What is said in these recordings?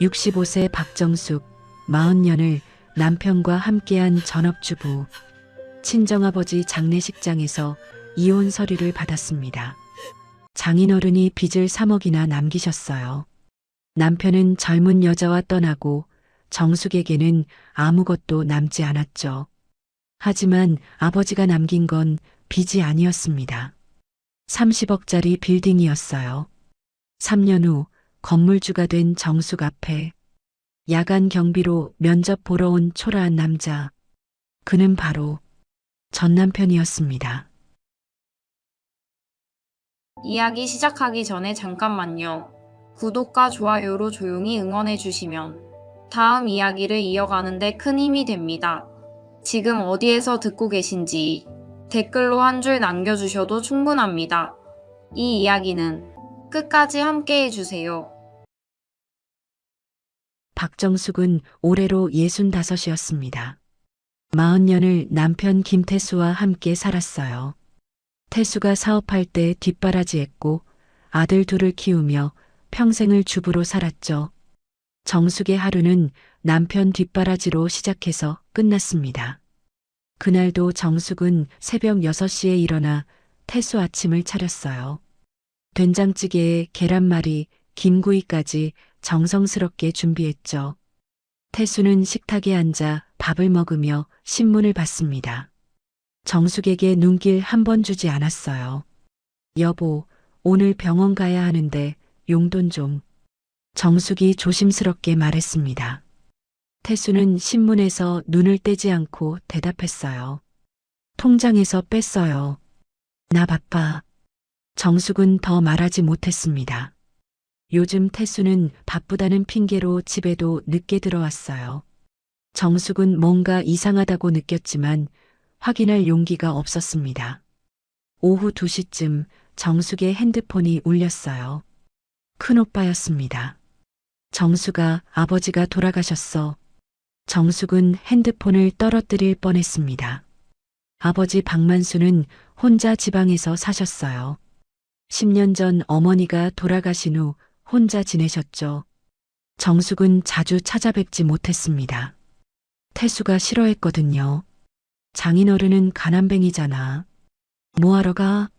65세 박정숙, 40년을 남편과 함께한 전업주부. 친정아버지 장례식장에서 이혼 서류를 받았습니다. 장인어른이 빚을 3억이나 남기셨어요. 남편은 젊은 여자와 떠나고 정숙에게는 아무것도 남지 않았죠. 하지만 아버지가 남긴 건 빚이 아니었습니다. 30억짜리 빌딩이었어요. 3년 후 건물주가 된 정숙 앞에 야간 경비로 면접 보러 온 초라한 남자. 그는 바로 전 남편이었습니다. 이야기 시작하기 전에 잠깐만요. 구독과 좋아요로 조용히 응원해 주시면 다음 이야기를 이어가는데 큰 힘이 됩니다. 지금 어디에서 듣고 계신지 댓글로 한 줄 남겨주셔도 충분합니다. 이 이야기는 끝까지 함께 해주세요. 박정숙은 올해로 65이었습니다. 40년을 남편 김태수와 함께 살았어요. 태수가 사업할 때 뒷바라지했고 아들 둘을 키우며 평생을 주부로 살았죠. 정숙의 하루는 남편 뒷바라지로 시작해서 끝났습니다. 그날도 정숙은 새벽 6시에 일어나 태수 아침을 차렸어요. 된장찌개에 계란말이, 김구이까지 정성스럽게 준비했죠. 태수는 식탁에 앉아 밥을 먹으며 신문을 봤습니다. 정숙에게 눈길 한 번 주지 않았어요. 여보, 오늘 병원 가야 하는데 용돈 좀. 정숙이 조심스럽게 말했습니다. 태수는 신문에서 눈을 떼지 않고 대답했어요. 통장에서 뺐어요. 나 바빠. 정숙은 더 말하지 못했습니다. 요즘 태수는 바쁘다는 핑계로 집에도 늦게 들어왔어요. 정숙은 뭔가 이상하다고 느꼈지만 확인할 용기가 없었습니다. 오후 2시쯤 정숙의 핸드폰이 울렸어요. 큰오빠였습니다. 정숙아, 아버지가 돌아가셨어. 정숙은 핸드폰을 떨어뜨릴 뻔했습니다. 아버지 박만수는 혼자 지방에서 사셨어요. 10년 전 어머니가 돌아가신 후 혼자 지내셨죠. 정숙은 자주 찾아뵙지 못했습니다. 태수가 싫어했거든요. 장인어른은 가난뱅이잖아. 뭐하러 가?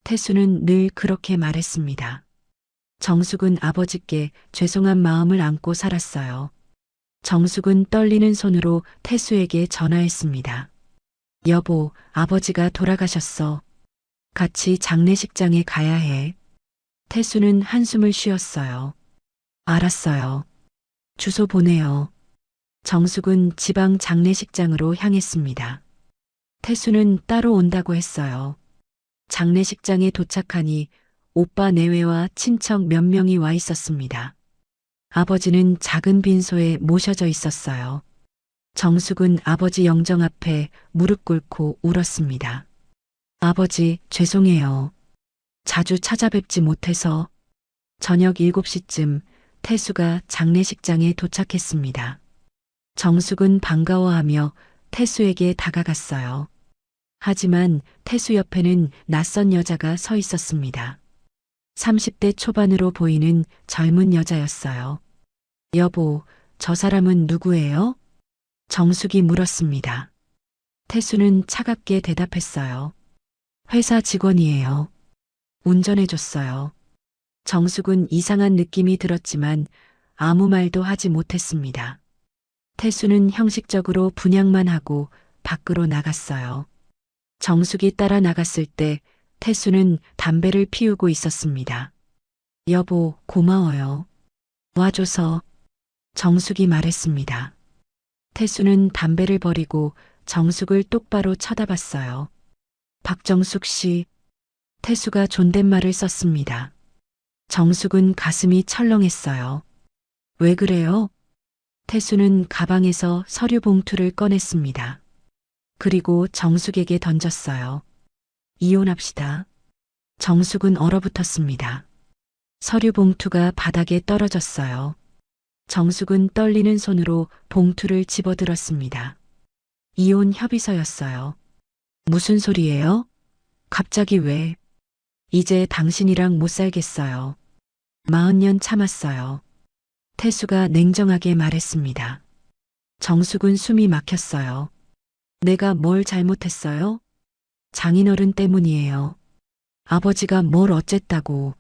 태수는 늘 그렇게 말했습니다. 정숙은 아버지께 죄송한 마음을 안고 살았어요. 정숙은 떨리는 손으로 태수에게 전화했습니다. 여보, 아버지가 돌아가셨어. 같이 장례식장에 가야 해. 태수는 한숨을 쉬었어요. 알았어요. 주소 보내요. 정숙은 지방 장례식장으로 향했습니다. 태수는 따로 온다고 했어요. 장례식장에 도착하니 오빠 내외와 친척 몇 명이 와 있었습니다. 아버지는 작은 빈소에 모셔져 있었어요. 정숙은 아버지 영정 앞에 무릎 꿇고 울었습니다. 아버지, 죄송해요. 자주 찾아뵙지 못해서. 저녁 7시쯤 태수가 장례식장에 도착했습니다. 정숙은 반가워하며 태수에게 다가갔어요. 하지만 태수 옆에는 낯선 여자가 서 있었습니다. 30대 초반으로 보이는 젊은 여자였어요. 여보, 저 사람은 누구예요? 정숙이 물었습니다. 태수는 차갑게 대답했어요. 회사 직원이에요. 운전해줬어요. 정숙은 이상한 느낌이 들었지만 아무 말도 하지 못했습니다. 태수는 형식적으로 분양만 하고 밖으로 나갔어요. 정숙이 따라 나갔을 때 태수는 담배를 피우고 있었습니다. 여보, 고마워요. 와줘서. 정숙이 말했습니다. 태수는 담배를 버리고 정숙을 똑바로 쳐다봤어요. 박정숙 씨. 태수가 존댓말을 썼습니다. 정숙은 가슴이 철렁했어요. 왜 그래요? 태수는 가방에서 서류 봉투를 꺼냈습니다. 그리고 정숙에게 던졌어요. 이혼합시다. 정숙은 얼어붙었습니다. 서류 봉투가 바닥에 떨어졌어요. 정숙은 떨리는 손으로 봉투를 집어들었습니다. 이혼 협의서였어요. 무슨 소리예요? 갑자기 왜? 이제 당신이랑 못 살겠어요. 40년 참았어요. 태수가 냉정하게 말했습니다. 정숙은 숨이 막혔어요. 내가 뭘 잘못했어요? 장인어른 때문이에요. 아버지가 뭘 어쨌다고.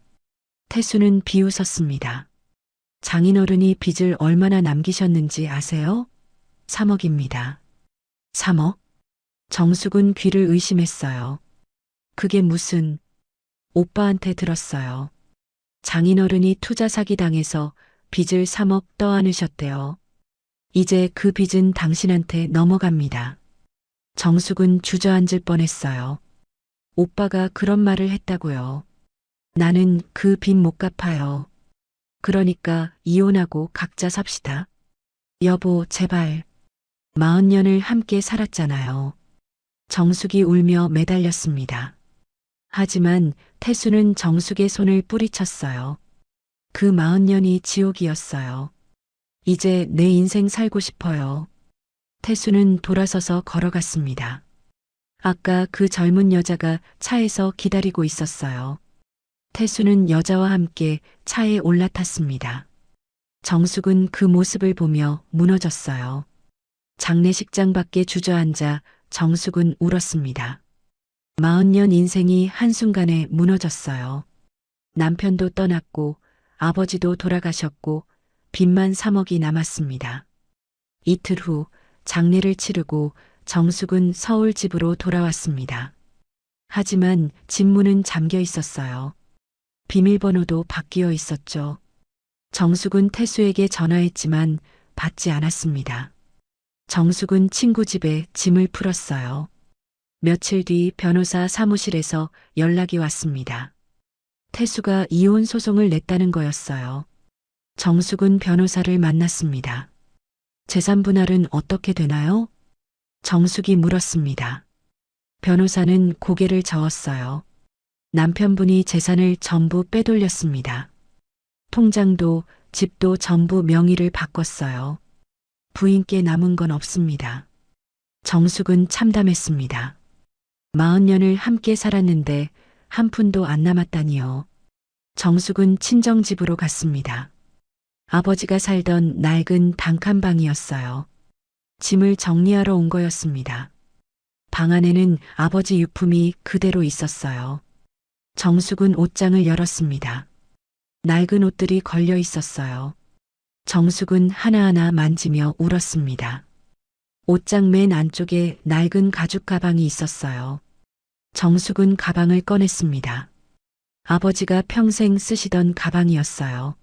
태수는 비웃었습니다. 장인어른이 빚을 얼마나 남기셨는지 아세요? 3억입니다. 3억? 정숙은 귀를 의심했어요. 그게 무슨... 오빠한테 들었어요. 장인어른이 투자 사기 당해서 빚을 3억 떠안으셨대요. 이제 그 빚은 당신한테 넘어갑니다. 정숙은 주저앉을 뻔했어요. 오빠가 그런 말을 했다고요. 나는 그 빚 못 갚아요. 그러니까 이혼하고 각자 삽시다. 여보, 제발. 40년을 함께 살았잖아요. 정숙이 울며 매달렸습니다. 하지만 태수는 정숙의 손을 뿌리쳤어요. 그 40년이 지옥이었어요. 이제 내 인생 살고 싶어요. 태수는 돌아서서 걸어갔습니다. 아까 그 젊은 여자가 차에서 기다리고 있었어요. 태수는 여자와 함께 차에 올라탔습니다. 정숙은 그 모습을 보며 무너졌어요. 장례식장 밖에 주저앉아 정숙은 울었습니다. 40년 인생이 한순간에 무너졌어요. 남편도 떠났고 아버지도 돌아가셨고 빚만 3억이 남았습니다. 이틀 후 장례를 치르고 정숙은 서울 집으로 돌아왔습니다. 하지만 집 문은 잠겨 있었어요. 비밀번호도 바뀌어 있었죠. 정숙은 태수에게 전화했지만 받지 않았습니다. 정숙은 친구 집에 짐을 풀었어요. 며칠 뒤 변호사 사무실에서 연락이 왔습니다. 태수가 이혼 소송을 냈다는 거였어요. 정숙은 변호사를 만났습니다. 재산 분할은 어떻게 되나요? 정숙이 물었습니다. 변호사는 고개를 저었어요. 남편분이 재산을 전부 빼돌렸습니다. 통장도 집도 전부 명의를 바꿨어요. 부인께 남은 건 없습니다. 정숙은 참담했습니다. 40년을 함께 살았는데 한 푼도 안 남았다니요. 정숙은 친정집으로 갔습니다. 아버지가 살던 낡은 단칸방이었어요. 짐을 정리하러 온 거였습니다. 방 안에는 아버지 유품이 그대로 있었어요. 정숙은 옷장을 열었습니다. 낡은 옷들이 걸려 있었어요. 정숙은 하나하나 만지며 울었습니다. 옷장 맨 안쪽에 낡은 가죽 가방이 있었어요. 정숙은 가방을 꺼냈습니다. 아버지가 평생 쓰시던 가방이었어요.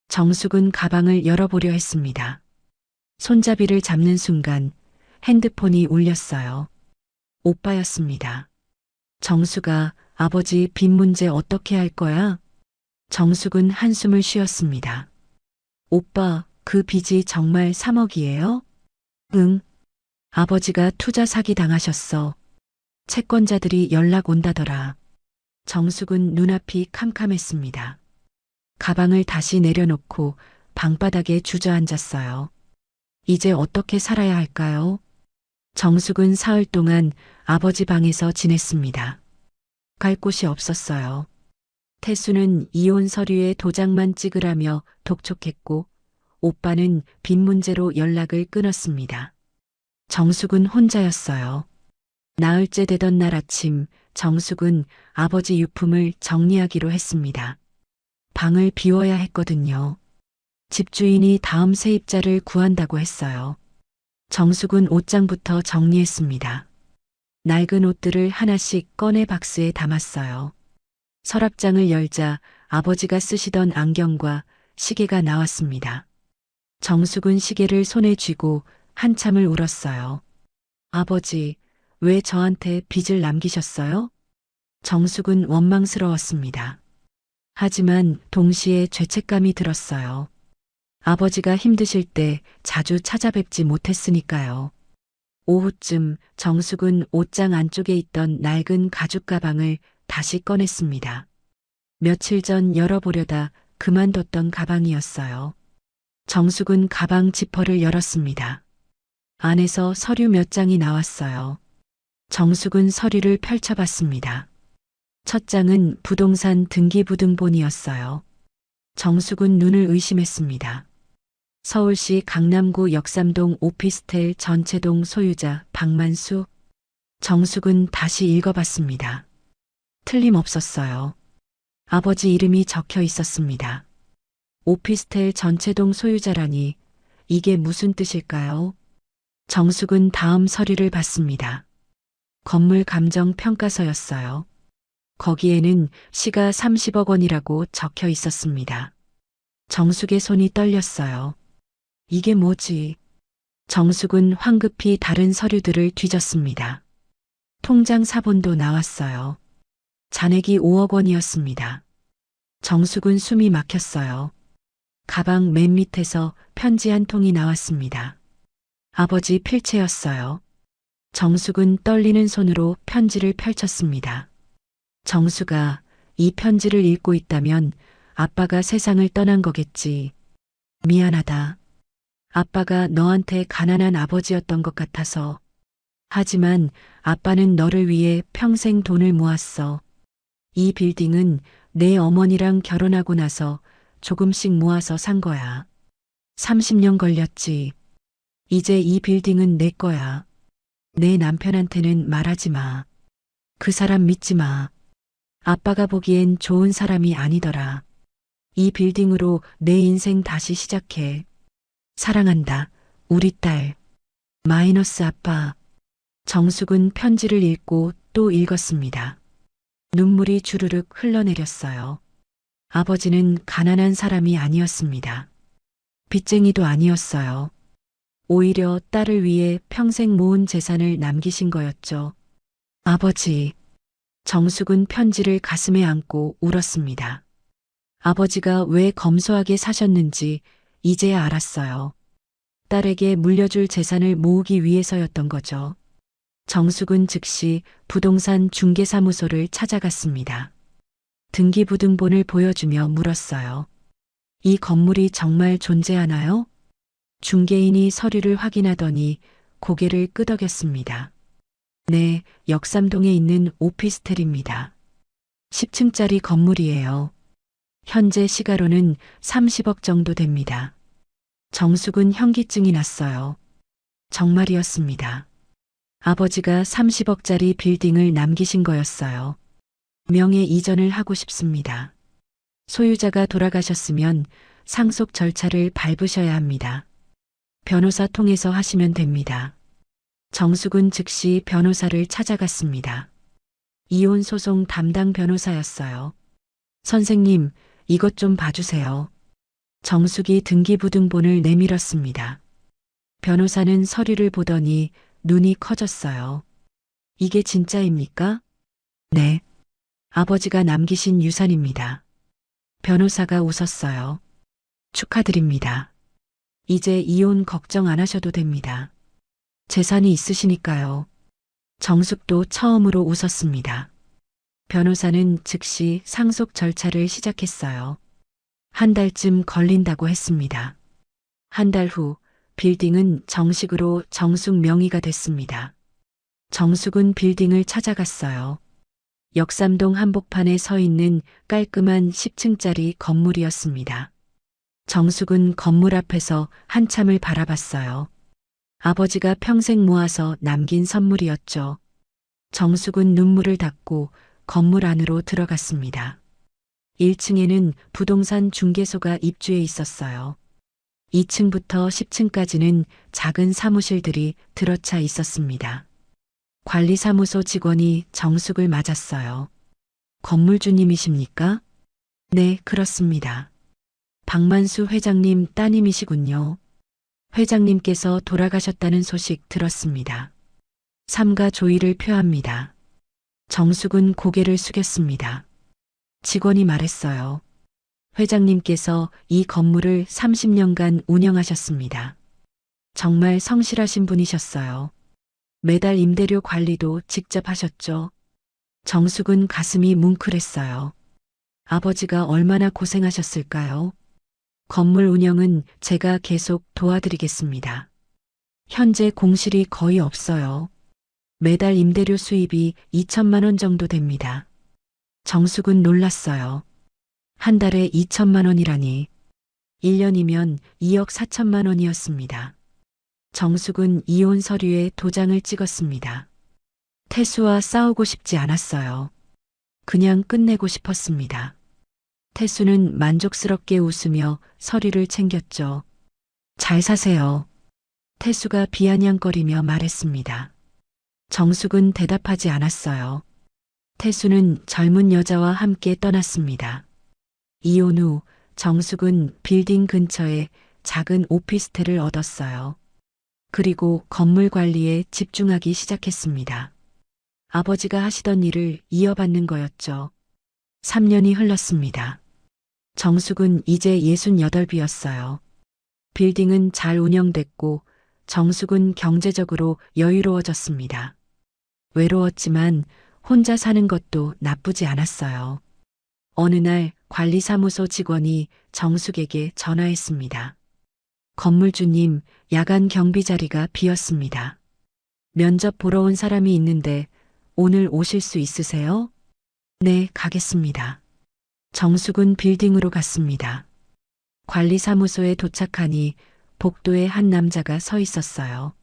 정숙은 가방을 열어보려 했습니다. 손잡이를 잡는 순간 핸드폰이 울렸어요. 오빠였습니다. 정숙아, 아버지 빚 문제 어떻게 할 거야? 정숙은 한숨을 쉬었습니다. 오빠, 그 빚이 정말 3억이에요? 응. 아버지가 투자 사기 당하셨어. 채권자들이 연락 온다더라. 정숙은 눈앞이 캄캄했습니다. 가방을 다시 내려놓고 방바닥에 주저앉았어요. 이제 어떻게 살아야 할까요? 정숙은 사흘 동안 아버지 방에서 지냈습니다. 갈 곳이 없었어요. 태수는 이혼 서류에 도장만 찍으라며 독촉했고 오빠는 빚 문제로 연락을 끊었습니다. 정숙은 혼자였어요. 나흘째 되던 날 아침 정숙은 아버지 유품을 정리하기로 했습니다. 방을 비워야 했거든요. 집주인이 다음 세입자를 구한다고 했어요. 정숙은 옷장부터 정리했습니다. 낡은 옷들을 하나씩 꺼내 박스에 담았어요. 서랍장을 열자 아버지가 쓰시던 안경과 시계가 나왔습니다. 정숙은 시계를 손에 쥐고 한참을 울었어요. 아버지, 왜 저한테 빚을 남기셨어요? 정숙은 원망스러웠습니다. 하지만 동시에 죄책감이 들었어요. 아버지가 힘드실 때 자주 찾아뵙지 못했으니까요. 오후쯤 정숙은 옷장 안쪽에 있던 낡은 가죽 가방을 다시 꺼냈습니다. 며칠 전 열어보려다 그만뒀던 가방이었어요. 정숙은 가방 지퍼를 열었습니다. 안에서 서류 몇 장이 나왔어요. 정숙은 서류를 펼쳐봤습니다. 첫 장은 부동산 등기부등본이었어요. 정숙은 눈을 의심했습니다. 서울시 강남구 역삼동 오피스텔 전체동 소유자 박만수. 정숙은 다시 읽어봤습니다. 틀림없었어요. 아버지 이름이 적혀 있었습니다. 오피스텔 전체동 소유자라니 이게 무슨 뜻일까요? 정숙은 다음 서류를 봤습니다. 건물 감정 평가서였어요. 거기에는 시가 30억 원이라고 적혀 있었습니다. 정숙의 손이 떨렸어요. 이게 뭐지? 정숙은 황급히 다른 서류들을 뒤졌습니다. 통장 사본도 나왔어요. 잔액이 5억 원이었습니다. 정숙은 숨이 막혔어요. 가방 맨 밑에서 편지 한 통이 나왔습니다. 아버지 필체였어요. 정숙은 떨리는 손으로 편지를 펼쳤습니다. 정수가 이 편지를 읽고 있다면 아빠가 세상을 떠난 거겠지. 미안하다. 아빠가 너한테 가난한 아버지였던 것 같아서. 하지만 아빠는 너를 위해 평생 돈을 모았어. 이 빌딩은 내 어머니랑 결혼하고 나서 조금씩 모아서 산 거야. 30년 걸렸지. 이제 이 빌딩은 내 거야. 내 남편한테는 말하지 마. 그 사람 믿지 마. 아빠가 보기엔 좋은 사람이 아니더라. 이 빌딩으로 내 인생 다시 시작해. 사랑한다. 우리 딸. 마이너스 아빠. 정숙은 편지를 읽고 또 읽었습니다. 눈물이 주르륵 흘러내렸어요. 아버지는 가난한 사람이 아니었습니다. 빚쟁이도 아니었어요. 오히려 딸을 위해 평생 모은 재산을 남기신 거였죠. 아버지. 정숙은 편지를 가슴에 안고 울었습니다. 아버지가 왜 검소하게 사셨는지 이제야 알았어요. 딸에게 물려줄 재산을 모으기 위해서였던 거죠. 정숙은 즉시 부동산 중개사무소를 찾아갔습니다. 등기부등본을 보여주며 물었어요. 이 건물이 정말 존재하나요? 중개인이 서류를 확인하더니 고개를 끄덕였습니다. 네, 역삼동에 있는 오피스텔입니다. 10층짜리 건물이에요. 현재 시가로는 30억 정도 됩니다. 정숙은 현기증이 났어요. 정말이었습니다. 아버지가 30억짜리 빌딩을 남기신 거였어요. 명예 이전을 하고 싶습니다. 소유자가 돌아가셨으면 상속 절차를 밟으셔야 합니다. 변호사 통해서 하시면 됩니다. 정숙은 즉시 변호사를 찾아갔습니다. 이혼 소송 담당 변호사였어요. 선생님, 이것 좀 봐주세요. 정숙이 등기부등본을 내밀었습니다. 변호사는 서류를 보더니 눈이 커졌어요. 이게 진짜입니까? 네. 아버지가 남기신 유산입니다. 변호사가 웃었어요. 축하드립니다. 이제 이혼 걱정 안 하셔도 됩니다. 재산이 있으시니까요. 정숙도 처음으로 웃었습니다. 변호사는 즉시 상속 절차를 시작했어요. 한 달쯤 걸린다고 했습니다. 한 달 후 빌딩은 정식으로 정숙 명의가 됐습니다. 정숙은 빌딩을 찾아갔어요. 역삼동 한복판에 서 있는 깔끔한 10층짜리 건물이었습니다. 정숙은 건물 앞에서 한참을 바라봤어요. 아버지가 평생 모아서 남긴 선물이었죠. 정숙은 눈물을 닦고 건물 안으로 들어갔습니다. 1층에는 부동산 중개소가 입주해 있었어요. 2층부터 10층까지는 작은 사무실들이 들어차 있었습니다. 관리사무소 직원이 정숙을 맞았어요. 건물주님이십니까? 네, 그렇습니다. 박만수 회장님 따님이시군요. 회장님께서 돌아가셨다는 소식 들었습니다. 삼가 조의를 표합니다. 정숙은 고개를 숙였습니다. 직원이 말했어요. 회장님께서 이 건물을 30년간 운영하셨습니다. 정말 성실하신 분이셨어요. 매달 임대료 관리도 직접 하셨죠. 정숙은 가슴이 뭉클했어요. 아버지가 얼마나 고생하셨을까요? 건물 운영은 제가 계속 도와드리겠습니다. 현재 공실이 거의 없어요. 매달 임대료 수입이 2천만 원 정도 됩니다. 정숙은 놀랐어요. 한 달에 2천만 원이라니. 1년이면 2억 4천만 원이었습니다. 정숙은 이혼 서류에 도장을 찍었습니다. 태수와 싸우고 싶지 않았어요. 그냥 끝내고 싶었습니다. 태수는 만족스럽게 웃으며 서류를 챙겼죠. 잘 사세요. 태수가 비아냥거리며 말했습니다. 정숙은 대답하지 않았어요. 태수는 젊은 여자와 함께 떠났습니다. 이혼 후 정숙은 빌딩 근처에 작은 오피스텔을 얻었어요. 그리고 건물 관리에 집중하기 시작했습니다. 아버지가 하시던 일을 이어받는 거였죠. 3년이 흘렀습니다. 정숙은 이제 68이었어요. 빌딩은 잘 운영됐고 정숙은 경제적으로 여유로워졌습니다. 외로웠지만 혼자 사는 것도 나쁘지 않았어요. 어느 날 관리사무소 직원이 정숙에게 전화했습니다. 건물주님, 야간 경비 자리가 비었습니다. 면접 보러 온 사람이 있는데 오늘 오실 수 있으세요? 네, 가겠습니다. 정숙은 빌딩으로 갔습니다. 관리사무소에 도착하니 복도에 한 남자가 서 있었어요.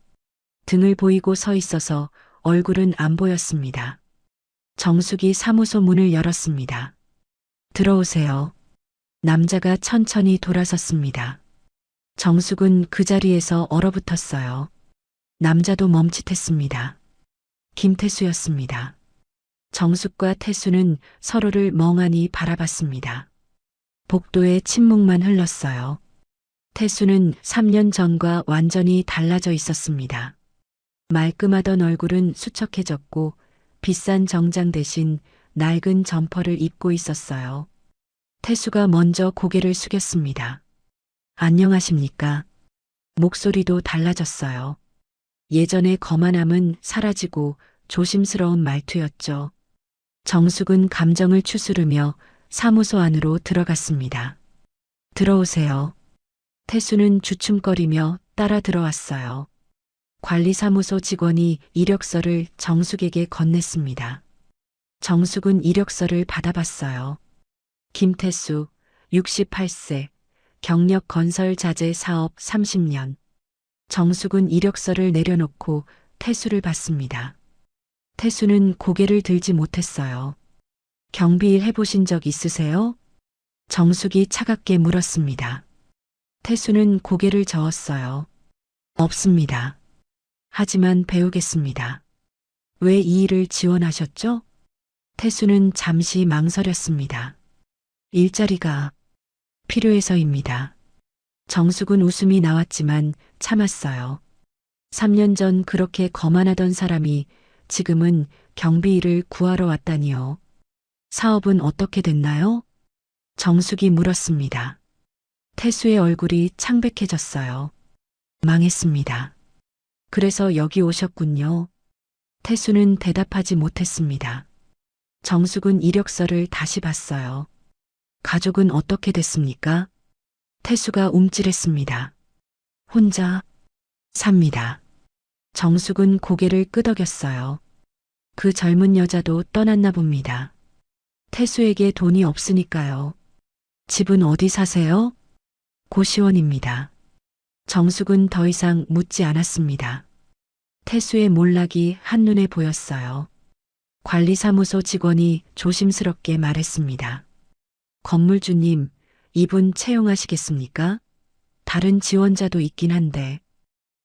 등을 보이고 서 있어서 얼굴은 안 보였습니다. 정숙이 사무소 문을 열었습니다. 들어오세요. 남자가 천천히 돌아섰습니다. 정숙은 그 자리에서 얼어붙었어요. 남자도 멈칫했습니다. 김태수였습니다. 정숙과 태수는 서로를 멍하니 바라봤습니다. 복도에 침묵만 흘렀어요. 태수는 3년 전과 완전히 달라져 있었습니다. 말끔하던 얼굴은 수척해졌고 비싼 정장 대신 낡은 점퍼를 입고 있었어요. 태수가 먼저 고개를 숙였습니다. 안녕하십니까? 목소리도 달라졌어요. 예전의 거만함은 사라지고 조심스러운 말투였죠. 정숙은 감정을 추스르며 사무소 안으로 들어갔습니다. 들어오세요. 태수는 주춤거리며 따라 들어왔어요. 관리사무소 직원이 이력서를 정숙에게 건넸습니다. 정숙은 이력서를 받아봤어요. 김태수, 68세, 경력 건설 자재 사업 30년. 정숙은 이력서를 내려놓고 태수를 봤습니다. 태수는 고개를 들지 못했어요. 경비일 해보신 적 있으세요? 정숙이 차갑게 물었습니다. 태수는 고개를 저었어요. 없습니다. 하지만 배우겠습니다. 왜 이 일을 지원하셨죠? 태수는 잠시 망설였습니다. 일자리가 필요해서입니다. 정숙은 웃음이 나왔지만 참았어요. 3년 전 그렇게 거만하던 사람이 지금은 경비 일을 구하러 왔다니요. 사업은 어떻게 됐나요? 정숙이 물었습니다. 태수의 얼굴이 창백해졌어요. 망했습니다. 그래서 여기 오셨군요. 태수는 대답하지 못했습니다. 정숙은 이력서를 다시 봤어요. 가족은 어떻게 됐습니까? 태수가 움찔했습니다. 혼자 삽니다. 정숙은 고개를 끄덕였어요. 그 젊은 여자도 떠났나 봅니다. 태수에게 돈이 없으니까요. 집은 어디 사세요? 고시원입니다. 정숙은 더 이상 묻지 않았습니다. 태수의 몰락이 한눈에 보였어요. 관리사무소 직원이 조심스럽게 말했습니다. 건물주님, 이분 채용하시겠습니까? 다른 지원자도 있긴 한데.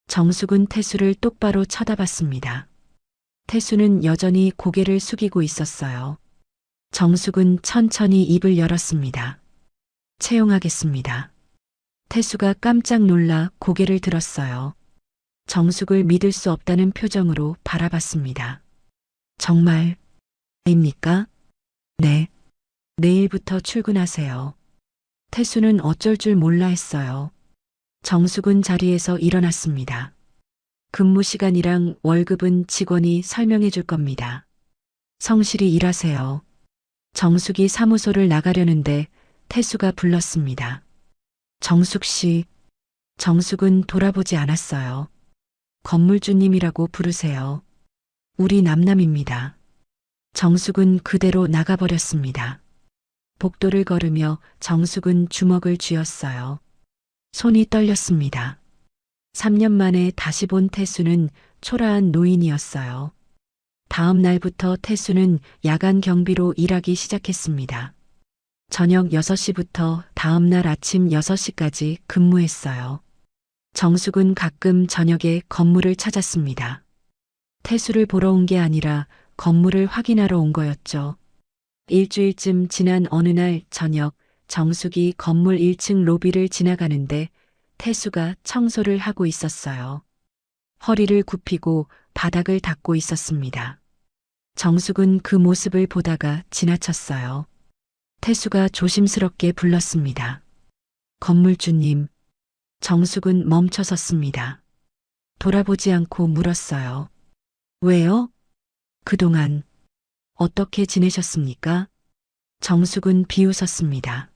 정숙은 태수를 똑바로 쳐다봤습니다. 태수는 여전히 고개를 숙이고 있었어요. 정숙은 천천히 입을 열었습니다. 채용하겠습니다. 태수가 깜짝 놀라 고개를 들었어요. 정숙을 믿을 수 없다는 표정으로 바라봤습니다. 정말입니까? 네. 내일부터 출근하세요. 태수는 어쩔 줄 몰라 했어요. 정숙은 자리에서 일어났습니다. 근무 시간이랑 월급은 직원이 설명해 줄 겁니다. 성실히 일하세요. 정숙이 사무소를 나가려는데 태수가 불렀습니다. 정숙 씨. 정숙은 돌아보지 않았어요. 건물주님이라고 부르세요. 우리 남남입니다. 정숙은 그대로 나가버렸습니다. 복도를 걸으며 정숙은 주먹을 쥐었어요. 손이 떨렸습니다. 3년 만에 다시 본 태수는 초라한 노인이었어요. 다음 날부터 태수는 야간 경비로 일하기 시작했습니다. 저녁 6시부터 다음 날 아침 6시까지 근무했어요. 정숙은 가끔 저녁에 건물을 찾았습니다. 태수를 보러 온 게 아니라 건물을 확인하러 온 거였죠. 일주일쯤 지난 어느 날 저녁 정숙이 건물 1층 로비를 지나가는데 태수가 청소를 하고 있었어요. 허리를 굽히고 바닥을 닦고 있었습니다. 정숙은 그 모습을 보다가 지나쳤어요. 태수가 조심스럽게 불렀습니다. 건물주님. 정숙은 멈춰섰습니다. 돌아보지 않고 물었어요. 왜요? 그동안 어떻게 지내셨습니까? 정숙은 비웃었습니다.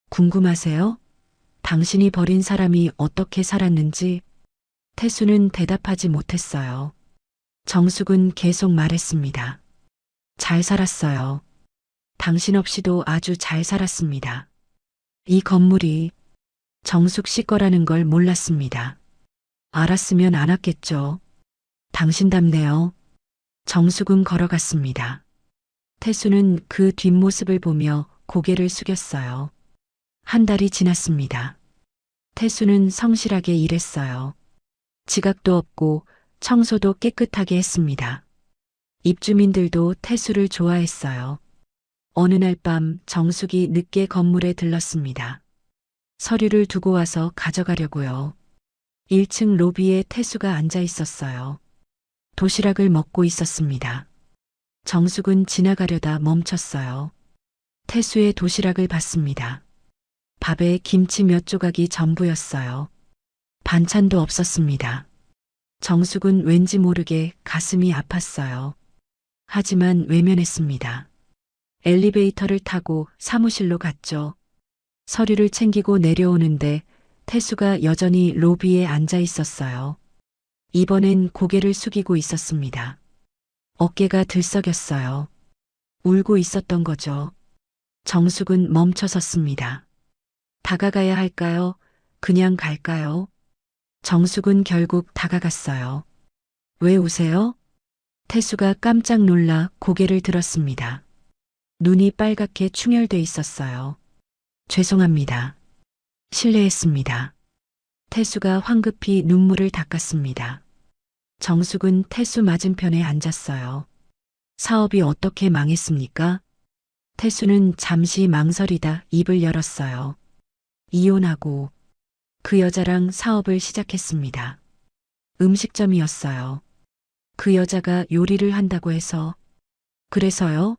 궁금하세요? 당신이 버린 사람이 어떻게 살았는지. 태수는 대답하지 못했어요. 정숙은 계속 말했습니다. 잘 살았어요. 당신 없이도 아주 잘 살았습니다. 이 건물이 정숙 씨 거라는 걸 몰랐습니다. 알았으면 안 왔겠죠. 당신답네요. 정숙은 걸어갔습니다. 태수는 그 뒷모습을 보며 고개를 숙였어요. 한 달이 지났습니다. 태수는 성실하게 일했어요. 지각도 없고 청소도 깨끗하게 했습니다. 입주민들도 태수를 좋아했어요. 어느 날 밤 정숙이 늦게 건물에 들렀습니다. 서류를 두고 와서 가져가려고요. 1층 로비에 태수가 앉아 있었어요. 도시락을 먹고 있었습니다. 정숙은 지나가려다 멈췄어요. 태수의 도시락을 봤습니다. 밥에 김치 몇 조각이 전부였어요. 반찬도 없었습니다. 정숙은 왠지 모르게 가슴이 아팠어요. 하지만 외면했습니다. 엘리베이터를 타고 사무실로 갔죠. 서류를 챙기고 내려오는데 태수가 여전히 로비에 앉아 있었어요. 이번엔 고개를 숙이고 있었습니다. 어깨가 들썩였어요. 울고 있었던 거죠. 정숙은 멈춰섰습니다. 다가가야 할까요? 그냥 갈까요? 정숙은 결국 다가갔어요. 왜 우세요? 태수가 깜짝 놀라 고개를 들었습니다. 눈이 빨갛게 충혈돼 있었어요. 죄송합니다. 실례했습니다. 태수가 황급히 눈물을 닦았습니다. 정숙은 태수 맞은편에 앉았어요. 사업이 어떻게 망했습니까? 태수는 잠시 망설이다 입을 열었어요. 이혼하고 그 여자랑 사업을 시작했습니다. 음식점이었어요. 그 여자가 요리를 한다고 해서. 그래서요?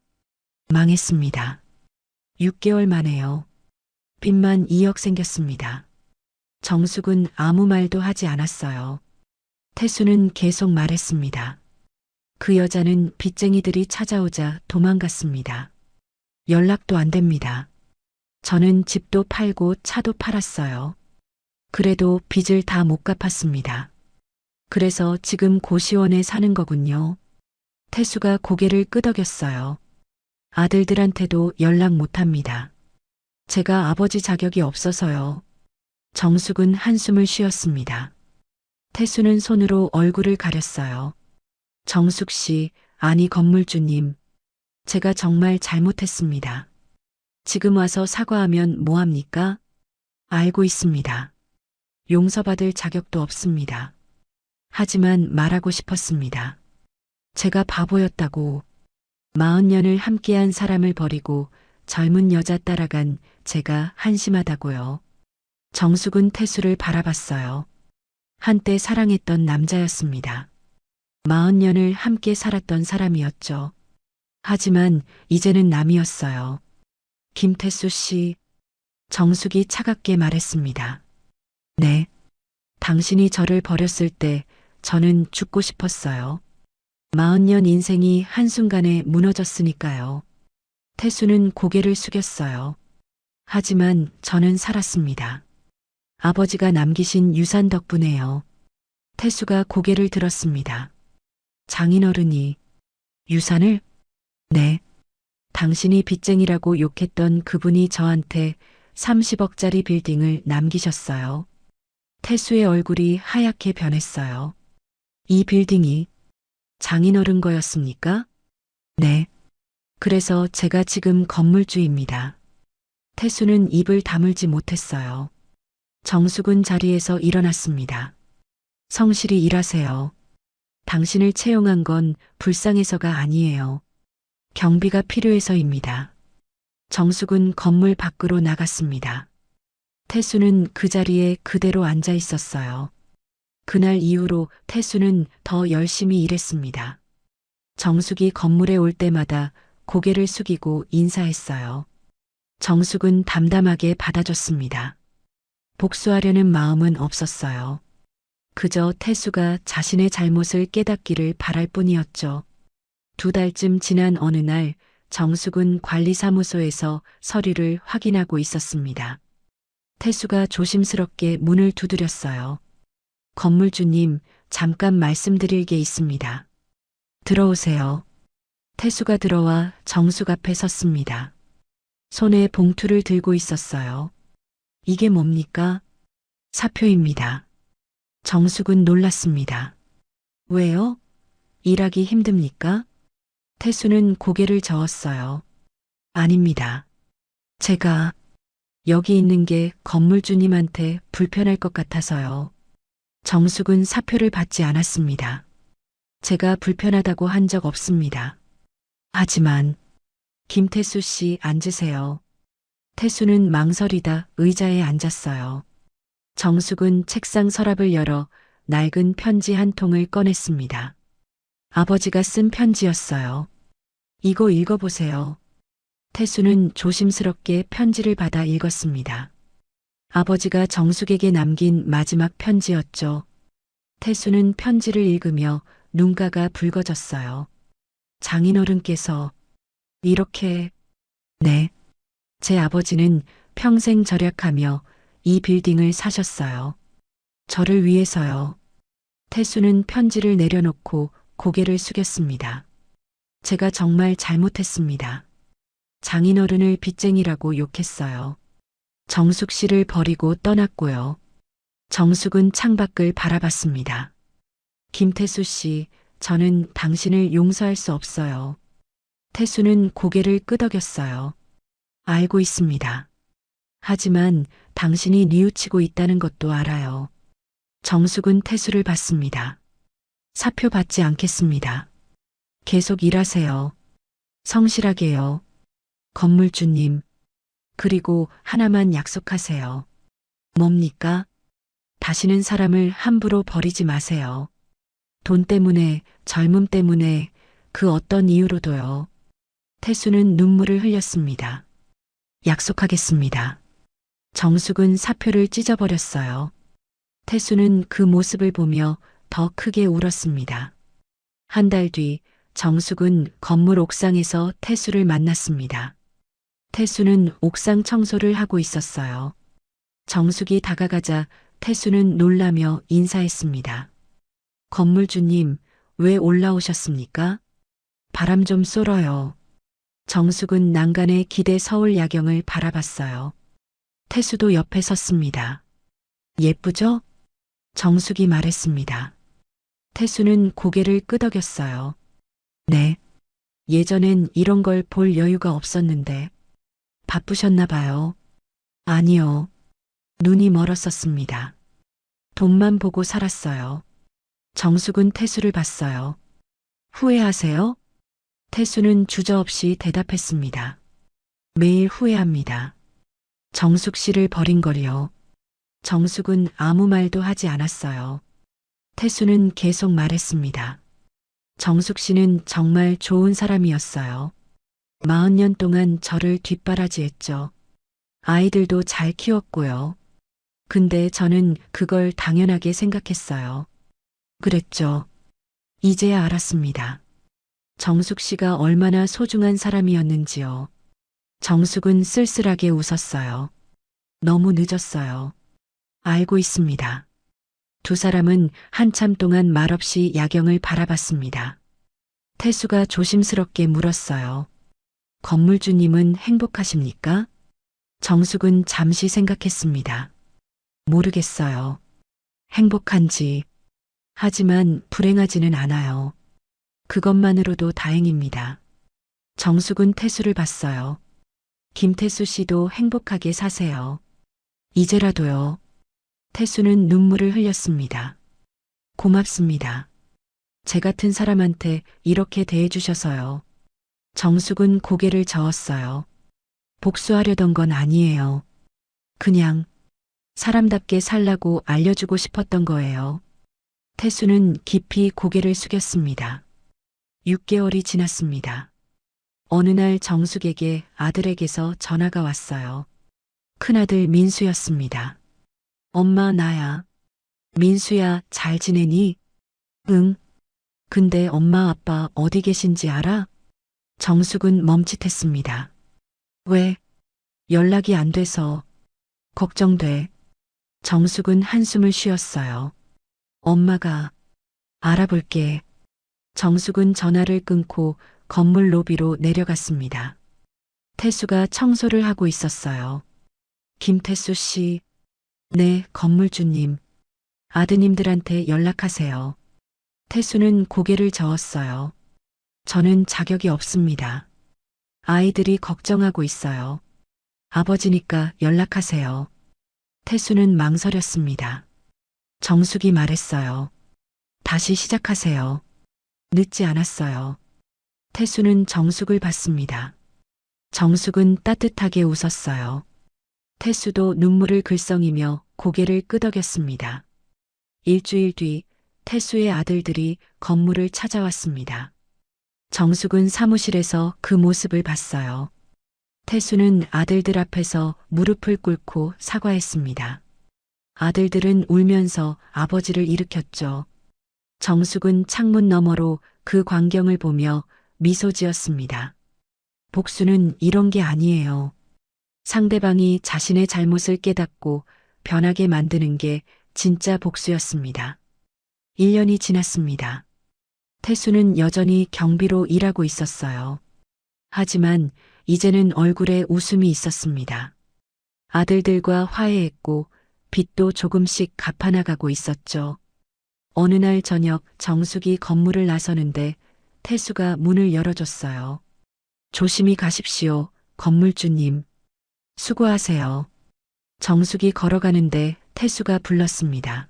망했습니다. 6개월 만에요. 빚만 2억 생겼습니다. 정숙은 아무 말도 하지 않았어요. 태수는 계속 말했습니다. 그 여자는 빚쟁이들이 찾아오자 도망갔습니다. 연락도 안 됩니다. 저는 집도 팔고 차도 팔았어요. 그래도 빚을 다 못 갚았습니다. 그래서 지금 고시원에 사는 거군요. 태수가 고개를 끄덕였어요. 아들들한테도 연락 못 합니다. 제가 아버지 자격이 없어서요. 정숙은 한숨을 쉬었습니다. 태수는 손으로 얼굴을 가렸어요. 정숙 씨, 아니 건물주님. 제가 정말 잘못했습니다. 지금 와서 사과하면 뭐합니까? 알고 있습니다. 용서받을 자격도 없습니다. 하지만 말하고 싶었습니다. 제가 바보였다고. 40년을 함께한 사람을 버리고 젊은 여자 따라간 제가 한심하다고요. 정숙은 태수를 바라봤어요. 한때 사랑했던 남자였습니다. 40년을 함께 살았던 사람이었죠. 하지만 이제는 남이었어요. 김태수 씨, 정숙이 차갑게 말했습니다. 네. 당신이 저를 버렸을 때 저는 죽고 싶었어요. 40년 인생이 한순간에 무너졌으니까요. 태수는 고개를 숙였어요. 하지만 저는 살았습니다. 아버지가 남기신 유산 덕분에요. 태수가 고개를 들었습니다. 장인어른이 유산을? 네. 당신이 빚쟁이라고 욕했던 그분이 저한테 30억짜리 빌딩을 남기셨어요. 태수의 얼굴이 하얗게 변했어요. 이 빌딩이 장인어른 거였습니까? 네. 그래서 제가 지금 건물주입니다. 태수는 입을 다물지 못했어요. 정숙은 자리에서 일어났습니다. 성실히 일하세요. 당신을 채용한 건 불쌍해서가 아니에요. 경비가 필요해서입니다. 정숙은 건물 밖으로 나갔습니다. 태수는 그 자리에 그대로 앉아 있었어요. 그날 이후로 태수는 더 열심히 일했습니다. 정숙이 건물에 올 때마다 고개를 숙이고 인사했어요. 정숙은 담담하게 받아줬습니다. 복수하려는 마음은 없었어요. 그저 태수가 자신의 잘못을 깨닫기를 바랄 뿐이었죠. 2달쯤 지난 어느 날 정숙은 관리사무소에서 서류를 확인하고 있었습니다. 태수가 조심스럽게 문을 두드렸어요. 건물주님, 잠깐 말씀드릴 게 있습니다. 들어오세요. 태수가 들어와 정숙 앞에 섰습니다. 손에 봉투를 들고 있었어요. 이게 뭡니까? 사표입니다. 정숙은 놀랐습니다. 왜요? 일하기 힘듭니까? 태수는 고개를 저었어요. 아닙니다. 제가 여기 있는 게 건물주님한테 불편할 것 같아서요. 정숙은 사표를 받지 않았습니다. 제가 불편하다고 한 적 없습니다. 하지만 김태수 씨 앉으세요. 태수는 망설이다 의자에 앉았어요. 정숙은 책상 서랍을 열어 낡은 편지 한 통을 꺼냈습니다. 아버지가 쓴 편지였어요. 이거 읽어보세요. 태수는 조심스럽게 편지를 받아 읽었습니다. 아버지가 정숙에게 남긴 마지막 편지였죠. 태수는 편지를 읽으며 눈가가 붉어졌어요. 장인어른께서 이렇게, 네, 제 아버지는 평생 절약하며 이 빌딩을 사셨어요. 저를 위해서요. 태수는 편지를 내려놓고 고개를 숙였습니다. 제가 정말 잘못했습니다. 장인어른을 빚쟁이라고 욕했어요. 정숙 씨를 버리고 떠났고요. 정숙은 창밖을 바라봤습니다. 김태수 씨, 저는 당신을 용서할 수 없어요. 태수는 고개를 끄덕였어요. 알고 있습니다. 하지만 당신이 뉘우치고 있다는 것도 알아요. 정숙은 태수를 봤습니다. 사표 받지 않겠습니다. 계속 일하세요. 성실하게요. 건물주님. 그리고 하나만 약속하세요. 뭡니까? 다시는 사람을 함부로 버리지 마세요. 돈 때문에, 젊음 때문에, 그 어떤 이유로도요. 태수는 눈물을 흘렸습니다. 약속하겠습니다. 정숙은 사표를 찢어버렸어요. 태수는 그 모습을 보며 더 크게 울었습니다. 한 달 뒤 정숙은 건물 옥상에서 태수를 만났습니다. 태수는 옥상 청소를 하고 있었어요. 정숙이 다가가자 태수는 놀라며 인사했습니다. 건물주님, 왜 올라오셨습니까? 바람 좀 쏠어요. 정숙은 난간의 기대 서울 야경을 바라봤어요. 태수도 옆에 섰습니다. 예쁘죠? 정숙이 말했습니다. 태수는 고개를 끄덕였어요. 네. 예전엔 이런 걸 볼 여유가 없었는데. 바쁘셨나 봐요. 아니요. 눈이 멀었었습니다. 돈만 보고 살았어요. 정숙은 태수를 봤어요. 후회하세요? 태수는 주저없이 대답했습니다. 매일 후회합니다. 정숙 씨를 버린 걸요. 정숙은 아무 말도 하지 않았어요. 태수는 계속 말했습니다. 정숙 씨는 정말 좋은 사람이었어요. 40년 동안 저를 뒷바라지했죠. 아이들도 잘 키웠고요. 근데 저는 그걸 당연하게 생각했어요. 그랬죠. 이제야 알았습니다. 정숙 씨가 얼마나 소중한 사람이었는지요. 정숙은 쓸쓸하게 웃었어요. 너무 늦었어요. 알고 있습니다. 두 사람은 한참 동안 말없이 야경을 바라봤습니다. 태수가 조심스럽게 물었어요. 건물주님은 행복하십니까? 정숙은 잠시 생각했습니다. 모르겠어요. 행복한지. 하지만 불행하지는 않아요. 그것만으로도 다행입니다. 정숙은 태수를 봤어요. 김태수 씨도 행복하게 사세요. 이제라도요. 태수는 눈물을 흘렸습니다. 고맙습니다. 제 같은 사람한테 이렇게 대해주셔서요. 정숙은 고개를 저었어요. 복수하려던 건 아니에요. 그냥 사람답게 살라고 알려주고 싶었던 거예요. 태수는 깊이 고개를 숙였습니다. 6개월이 지났습니다. 어느 날 정숙에게 아들에게서 전화가 왔어요. 큰아들 민수였습니다. 엄마, 나야. 민수야, 잘 지내니? 응. 근데 엄마 아빠 어디 계신지 알아? 정숙은 멈칫했습니다. 왜? 연락이 안 돼서 걱정돼. 정숙은 한숨을 쉬었어요. 엄마가 알아볼게. 정숙은 전화를 끊고 건물 로비로 내려갔습니다. 태수가 청소를 하고 있었어요. 김태수 씨. 네, 건물주님. 아드님들한테 연락하세요. 태수는 고개를 저었어요. 저는 자격이 없습니다. 아이들이 걱정하고 있어요. 아버지니까 연락하세요. 태수는 망설였습니다. 정숙이 말했어요. 다시 시작하세요. 늦지 않았어요. 태수는 정숙을 봤습니다. 정숙은 따뜻하게 웃었어요. 태수도 눈물을 글썽이며 고개를 끄덕였습니다. 일주일 뒤 태수의 아들들이 건물을 찾아왔습니다. 정숙은 사무실에서 그 모습을 봤어요. 태수는 아들들 앞에서 무릎을 꿇고 사과했습니다. 아들들은 울면서 아버지를 일으켰죠. 정숙은 창문 너머로 그 광경을 보며 미소 지었습니다. 복수는 이런 게 아니에요. 상대방이 자신의 잘못을 깨닫고 변하게 만드는 게 진짜 복수였습니다. 1년이 지났습니다. 태수는 여전히 경비로 일하고 있었어요. 하지만 이제는 얼굴에 웃음이 있었습니다. 아들들과 화해했고 빚도 조금씩 갚아나가고 있었죠. 어느 날 저녁 정숙이 건물을 나서는데 태수가 문을 열어줬어요. 조심히 가십시오, 건물주님. 수고하세요. 정숙이 걸어가는데 태수가 불렀습니다.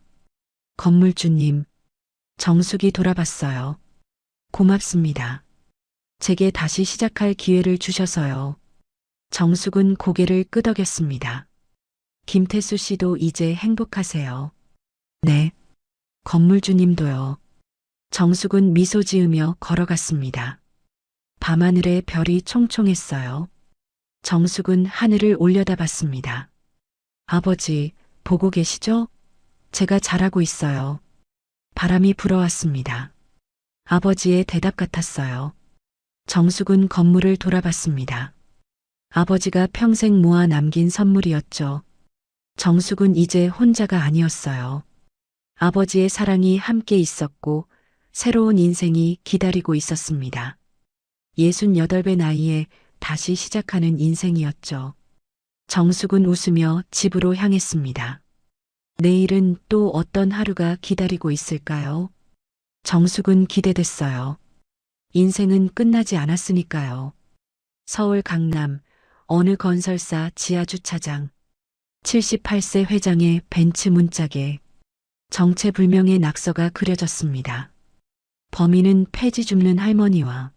건물주님. 정숙이 돌아봤어요. 고맙습니다. 제게 다시 시작할 기회를 주셔서요. 정숙은 고개를 끄덕였습니다. 김태수 씨도 이제 행복하세요. 네. 건물주님도요. 정숙은 미소 지으며 걸어갔습니다. 밤하늘에 별이 총총했어요. 정숙은 하늘을 올려다봤습니다. 아버지, 보고 계시죠? 제가 잘하고 있어요. 바람이 불어왔습니다. 아버지의 대답 같았어요. 정숙은 건물을 돌아봤습니다. 아버지가 평생 모아 남긴 선물이었죠. 정숙은 이제 혼자가 아니었어요. 아버지의 사랑이 함께 있었고 새로운 인생이 기다리고 있었습니다. 68배 나이에 다시 시작하는 인생이었죠. 정숙은 웃으며 집으로 향했습니다. 내일은 또 어떤 하루가 기다리고 있을까요? 정숙은 기대됐어요. 인생은 끝나지 않았으니까요. 서울 강남 어느 건설사 지하주차장 78세 회장의 벤츠 문짝에 정체불명의 낙서가 그려졌습니다. 범인은 폐지 줍는 할머니와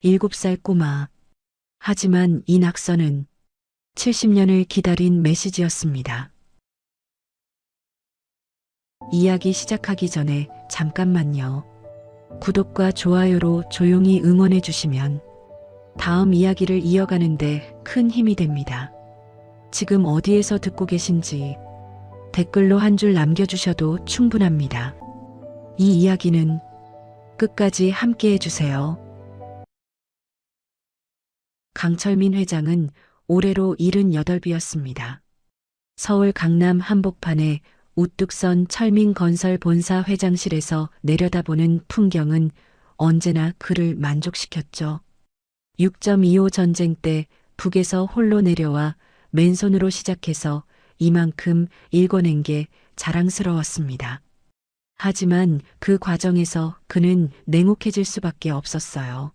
7살 꼬마. 하지만 이 낙서는 70년을 기다린 메시지였습니다. 이야기 시작하기 전에 잠깐만요. 구독과 좋아요로 조용히 응원해 주시면 다음 이야기를 이어가는데 큰 힘이 됩니다. 지금 어디에서 듣고 계신지 댓글로 한 줄 남겨주셔도 충분합니다. 이 이야기는 끝까지 함께 해주세요. 강철민 회장은 올해로 78이었습니다. 서울 강남 한복판에 우뚝 선 철민건설 본사 회장실에서 내려다보는 풍경은 언제나 그를 만족시켰죠. 6.25 전쟁 때 북에서 홀로 내려와 맨손으로 시작해서 이만큼 읽어낸 게 자랑스러웠습니다. 하지만 그 과정에서 그는 냉혹해질 수밖에 없었어요.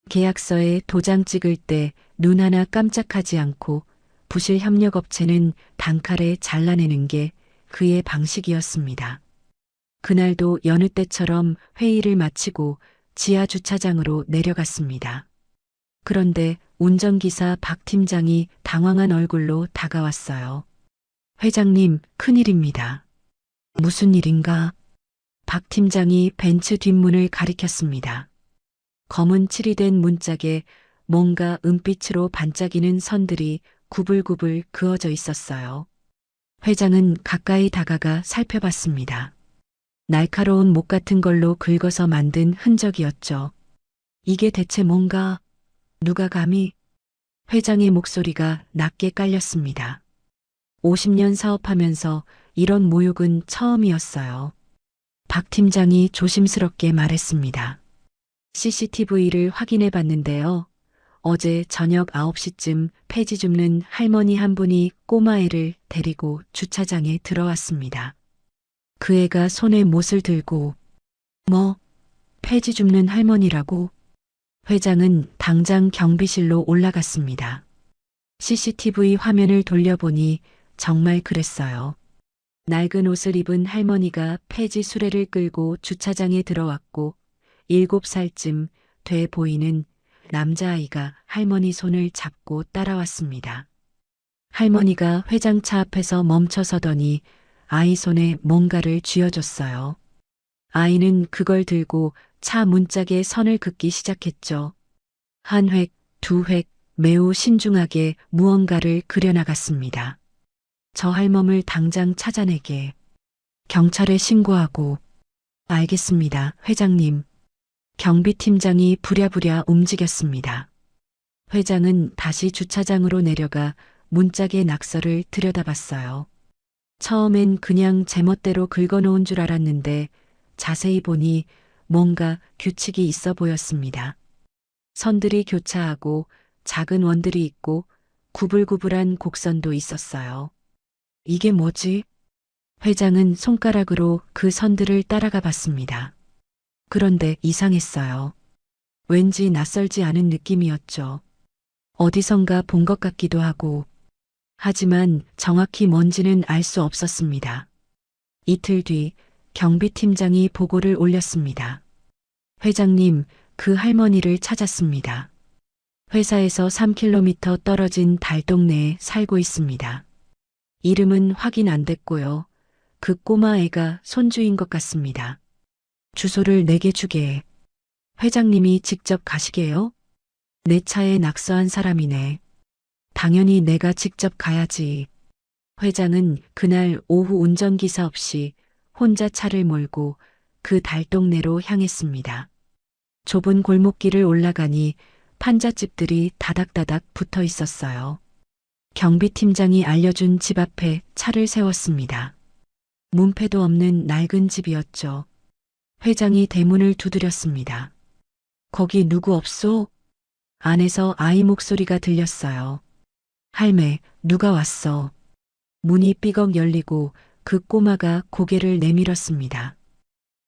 계약서에 도장 찍을 때 눈 하나 깜짝하지 않고 부실 협력업체는 단칼에 잘라내는 게 그의 방식이었습니다. 그날도 여느 때처럼 회의를 마치고 지하 주차장으로 내려갔습니다. 그런데 운전기사 박 팀장이 당황한 얼굴로 다가왔어요. 회장님, 큰일입니다. 무슨 일인가? 박 팀장이 벤츠 뒷문을 가리켰습니다. 검은 칠이 된 문짝에 뭔가 은빛으로 반짝이는 선들이 구불구불 그어져 있었어요. 회장은 가까이 다가가 살펴봤습니다. 날카로운 목 같은 걸로 긁어서 만든 흔적이었죠. 이게 대체 뭔가? 누가 감히? 회장의 목소리가 낮게 깔렸습니다. 50년 사업하면서 이런 모욕은 처음이었어요. 박 팀장이 조심스럽게 말했습니다. CCTV를 확인해 봤는데요. 어제 저녁 9시쯤 폐지 줍는 할머니 한 분이 꼬마애를 데리고 주차장에 들어왔습니다. 그 애가 손에 못을 들고 뭐? 폐지 줍는 할머니라고? 회장은 당장 경비실로 올라갔습니다. CCTV 화면을 돌려보니 정말 그랬어요. 낡은 옷을 입은 할머니가 폐지 수레를 끌고 주차장에 들어왔고 7살쯤 돼 보이는 남자아이가 할머니 손을 잡고 따라왔습니다. 할머니가 회장차 앞에서 멈춰서더니 아이 손에 뭔가를 쥐어줬어요. 아이는 그걸 들고 차 문짝에 선을 긋기 시작했죠. 한 획, 두 획, 매우 신중하게 무언가를 그려나갔습니다. 저 할멈을 당장 찾아내게. 경찰에 신고하고. 알겠습니다, 회장님. 경비팀장이 부랴부랴 움직였습니다. 회장은 다시 주차장으로 내려가 문짝의 낙서를 들여다봤어요. 처음엔 그냥 제멋대로 긁어놓은 줄 알았는데 자세히 보니 뭔가 규칙이 있어 보였습니다. 선들이 교차하고 작은 원들이 있고 구불구불한 곡선도 있었어요. 이게 뭐지? 회장은 손가락으로 그 선들을 따라가 봤습니다. 그런데 이상했어요. 왠지 낯설지 않은 느낌이었죠. 어디선가 본 것 같기도 하고. 하지만 정확히 뭔지는 알 수 없었습니다. 이틀 뒤 경비팀장이 보고를 올렸습니다. 회장님, 그 할머니를 찾았습니다. 회사에서 3km 떨어진 달동네에 살고 있습니다. 이름은 확인 안 됐고요. 그 꼬마애가 손주인 것 같습니다. 주소를 내게 주게. 회장님이 직접 가시게요? 내 차에 낙서한 사람이네. 당연히 내가 직접 가야지. 회장은 그날 오후 운전기사 없이 혼자 차를 몰고 그 달동네로 향했습니다. 좁은 골목길을 올라가니 판잣집들이 다닥다닥 붙어 있었어요. 경비팀장이 알려준 집 앞에 차를 세웠습니다. 문패도 없는 낡은 집이었죠. 회장이 대문을 두드렸습니다. 거기 누구 없소? 안에서 아이 목소리가 들렸어요. 할매, 누가 왔어? 문이 삐걱 열리고 그 꼬마가 고개를 내밀었습니다.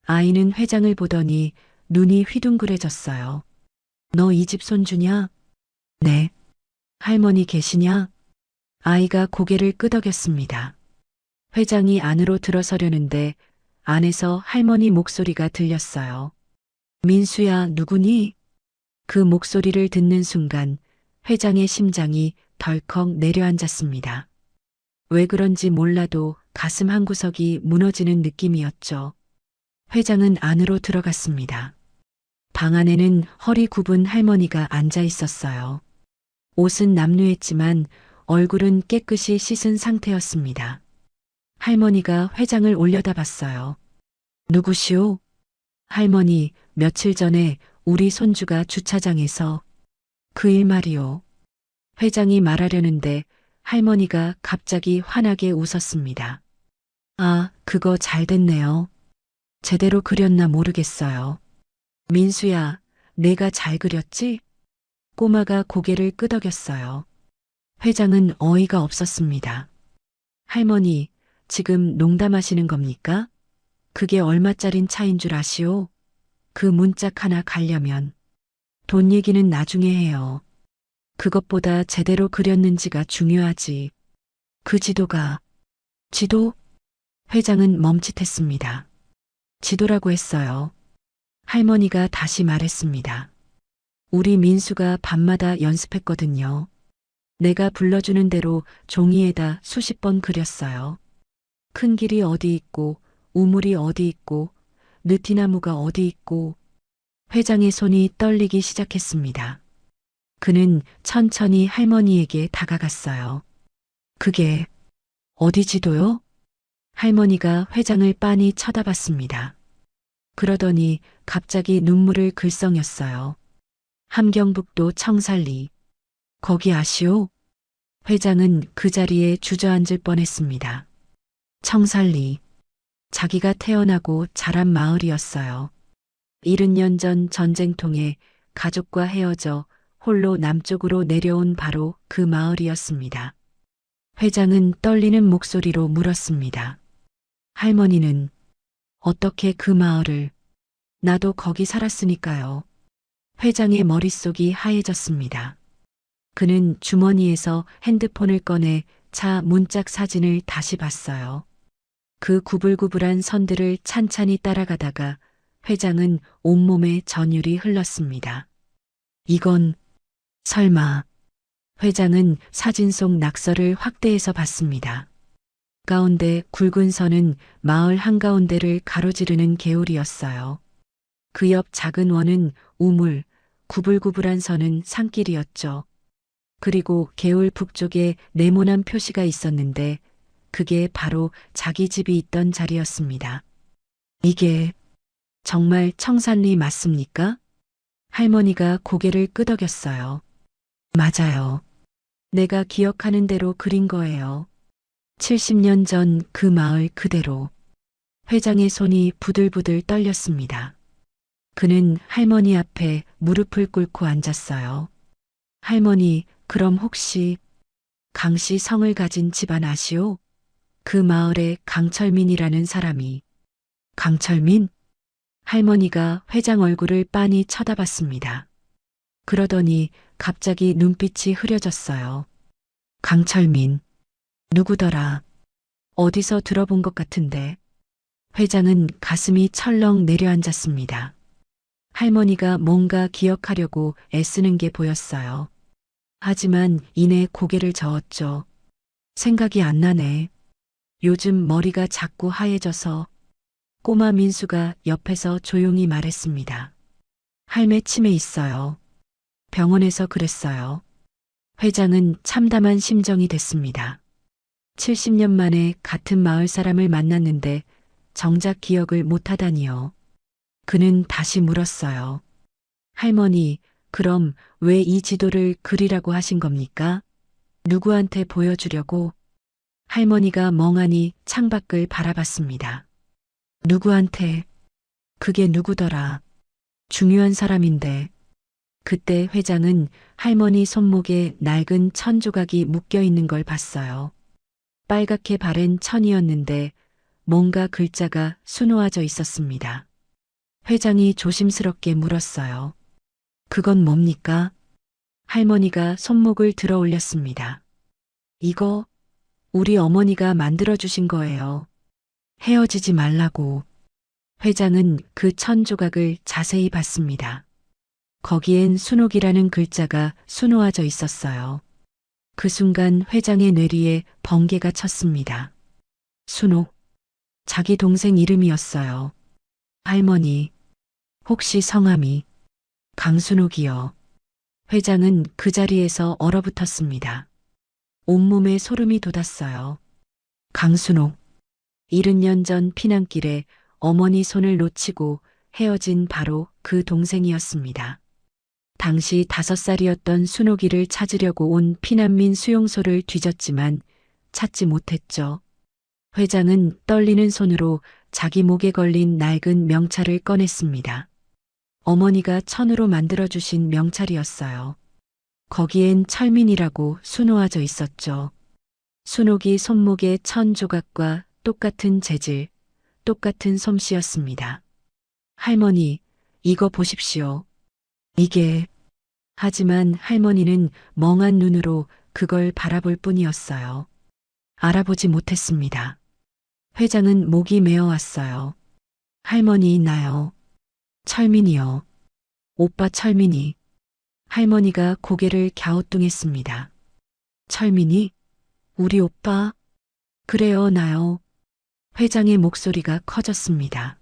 아이는 회장을 보더니 눈이 휘둥그레졌어요. 너 이 집 손주냐? 네. 할머니 계시냐? 아이가 고개를 끄덕였습니다. 회장이 안으로 들어서려는데 안에서 할머니 목소리가 들렸어요. 민수야, 누구니? 그 목소리를 듣는 순간 회장의 심장이 덜컥 내려앉았습니다. 왜 그런지 몰라도 가슴 한구석이 무너지는 느낌이었죠. 회장은 안으로 들어갔습니다. 방 안에는 허리 굽은 할머니가 앉아 있었어요. 옷은 남루했지만 얼굴은 깨끗이 씻은 상태였습니다. 할머니가 회장을 올려다봤어요. 누구시오? 할머니, 며칠 전에 우리 손주가 주차장에서 그 일 말이오. 회장이 말하려는데 할머니가 갑자기 환하게 웃었습니다. 아, 그거 잘 됐네요. 제대로 그렸나 모르겠어요. 민수야, 내가 잘 그렸지? 꼬마가 고개를 끄덕였어요. 회장은 어이가 없었습니다. 할머니, 지금 농담하시는 겁니까? 그게 얼마짜린 차인 줄 아시오? 그 문짝 하나 가려면. 돈 얘기는 나중에 해요. 그것보다 제대로 그렸는지가 중요하지. 그 지도가. 지도? 회장은 멈칫했습니다. 지도라고 했어요. 할머니가 다시 말했습니다. 우리 민수가 밤마다 연습했거든요. 내가 불러주는 대로 종이에다 수십 번 그렸어요. 큰 길이 어디 있고, 우물이 어디 있고, 느티나무가 어디 있고. 회장의 손이 떨리기 시작했습니다. 그는 천천히 할머니에게 다가갔어요. 그게 어디 지도요? 할머니가 회장을 빤히 쳐다봤습니다. 그러더니 갑자기 눈물을 글썽였어요. 함경북도 청살리. 거기 아시오? 회장은 그 자리에 주저앉을 뻔했습니다. 청살리. 자기가 태어나고 자란 마을이었어요. 70년 전 전쟁통에 가족과 헤어져 홀로 남쪽으로 내려온 바로 그 마을이었습니다. 회장은 떨리는 목소리로 물었습니다. 할머니는 어떻게 그 마을을? 나도 거기 살았으니까요. 회장의 머릿속이 하얘졌습니다. 그는 주머니에서 핸드폰을 꺼내 차 문짝 사진을 다시 봤어요. 그 구불구불한 선들을 찬찬히 따라가다가 회장은 온몸에 전율이 흘렀습니다. 이건 설마. 회장은 사진 속 낙서를 확대해서 봤습니다. 가운데 굵은 선은 마을 한가운데를 가로지르는 개울이었어요. 그 옆 작은 원은 우물, 구불구불한 선은 산길이었죠. 그리고 개울 북쪽에 네모난 표시가 있었는데 그게 바로 자기 집이 있던 자리였습니다. 이게 정말 청산리 맞습니까? 할머니가 고개를 끄덕였어요. 맞아요. 내가 기억하는 대로 그린 거예요. 70년 전 그 마을 그대로. 회장의 손이 부들부들 떨렸습니다. 그는 할머니 앞에 무릎을 꿇고 앉았어요. 할머니, 그럼 혹시 강씨 성을 가진 집안 아시오? 그 마을에 강철민이라는 사람이. 강철민? 할머니가 회장 얼굴을 빤히 쳐다봤습니다. 그러더니 갑자기 눈빛이 흐려졌어요. 강철민. 누구더라? 어디서 들어본 것 같은데. 회장은 가슴이 철렁 내려앉았습니다. 할머니가 뭔가 기억하려고 애쓰는 게 보였어요. 하지만 이내 고개를 저었죠. 생각이 안 나네. 요즘 머리가 자꾸 하얘져서. 꼬마 민수가 옆에서 조용히 말했습니다. 할매 치매 있어요. 병원에서 그랬어요. 회장은 참담한 심정이 됐습니다. 70년 만에 같은 마을 사람을 만났는데 정작 기억을 못하다니요. 그는 다시 물었어요. 할머니, 그럼 왜 이 지도를 그리라고 하신 겁니까? 누구한테 보여주려고? 할머니가 멍하니 창밖을 바라봤습니다. 누구한테? 그게 누구더라? 중요한 사람인데. 그때 회장은 할머니 손목에 낡은 천 조각이 묶여 있는 걸 봤어요. 빨갛게 바랜 천이었는데 뭔가 글자가 수놓아져 있었습니다. 회장이 조심스럽게 물었어요. 그건 뭡니까? 할머니가 손목을 들어 올렸습니다. 이거 우리 어머니가 만들어주신 거예요. 헤어지지 말라고. 회장은 그 천 조각을 자세히 봤습니다. 거기엔 순옥이라는 글자가 수놓아져 있었어요. 그 순간 회장의 뇌리에 번개가 쳤습니다. 순옥. 자기 동생 이름이었어요. 할머니. 혹시 성함이 강순옥이요. 회장은 그 자리에서 얼어붙었습니다. 온몸에 소름이 돋았어요. 강순옥. 70년 전 피난길에 어머니 손을 놓치고 헤어진 바로 그 동생이었습니다. 당시 5살이었던 순옥이를 찾으려고 온 피난민 수용소를 뒤졌지만 찾지 못했죠. 회장은 떨리는 손으로 자기 목에 걸린 낡은 명찰을 꺼냈습니다. 어머니가 천으로 만들어주신 명찰이었어요. 거기엔 철민이라고 수놓아져 있었죠. 수녹이 손목의 천 조각과 똑같은 재질, 똑같은 솜씨였습니다. 할머니, 이거 보십시오. 이게... 하지만 할머니는 멍한 눈으로 그걸 바라볼 뿐이었어요. 알아보지 못했습니다. 회장은 목이 메어왔어요. 할머니 나요. 철민이요. 오빠 철민이. 할머니가 고개를 갸우뚱했습니다. 철민이? 우리 오빠? 그래요 나요. 회장의 목소리가 커졌습니다.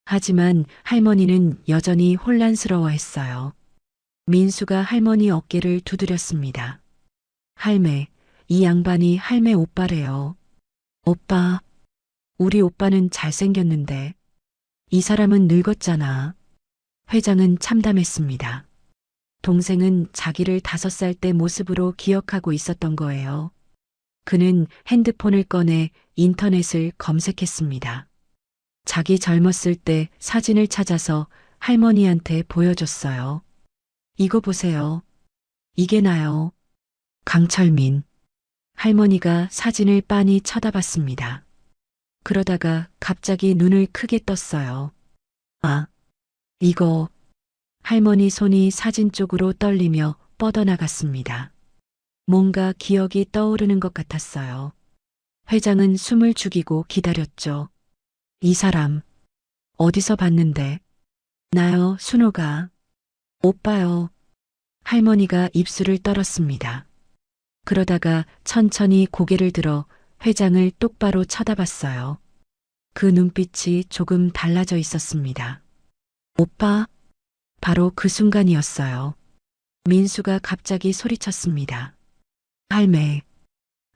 하지만 할머니는 여전히 혼란스러워했어요. 민수가 할머니 어깨를 두드렸습니다. 할매, 이 양반이 할매 오빠래요. 오빠, 우리 오빠는 잘생겼는데 이 사람은 늙었잖아. 회장은 참담했습니다. 동생은 자기를 5살 때 모습으로 기억하고 있었던 거예요. 그는 핸드폰을 꺼내 인터넷을 검색했습니다. 자기 젊었을 때 사진을 찾아서 할머니한테 보여줬어요. 이거 보세요. 이게 나요. 강철민. 할머니가 사진을 빤히 쳐다봤습니다. 그러다가 갑자기 눈을 크게 떴어요. 아, 이거. 할머니 손이 사진 쪽으로 떨리며 뻗어나갔습니다. 뭔가 기억이 떠오르는 것 같았어요. 회장은 숨을 죽이고 기다렸죠. 이 사람, 어디서 봤는데? 나요, 순호가. 오빠요. 할머니가 입술을 떨었습니다. 그러다가 천천히 고개를 들어 회장을 똑바로 쳐다봤어요. 그 눈빛이 조금 달라져 있었습니다. 오빠? 바로 그 순간이었어요. 민수가 갑자기 소리쳤습니다. 할매.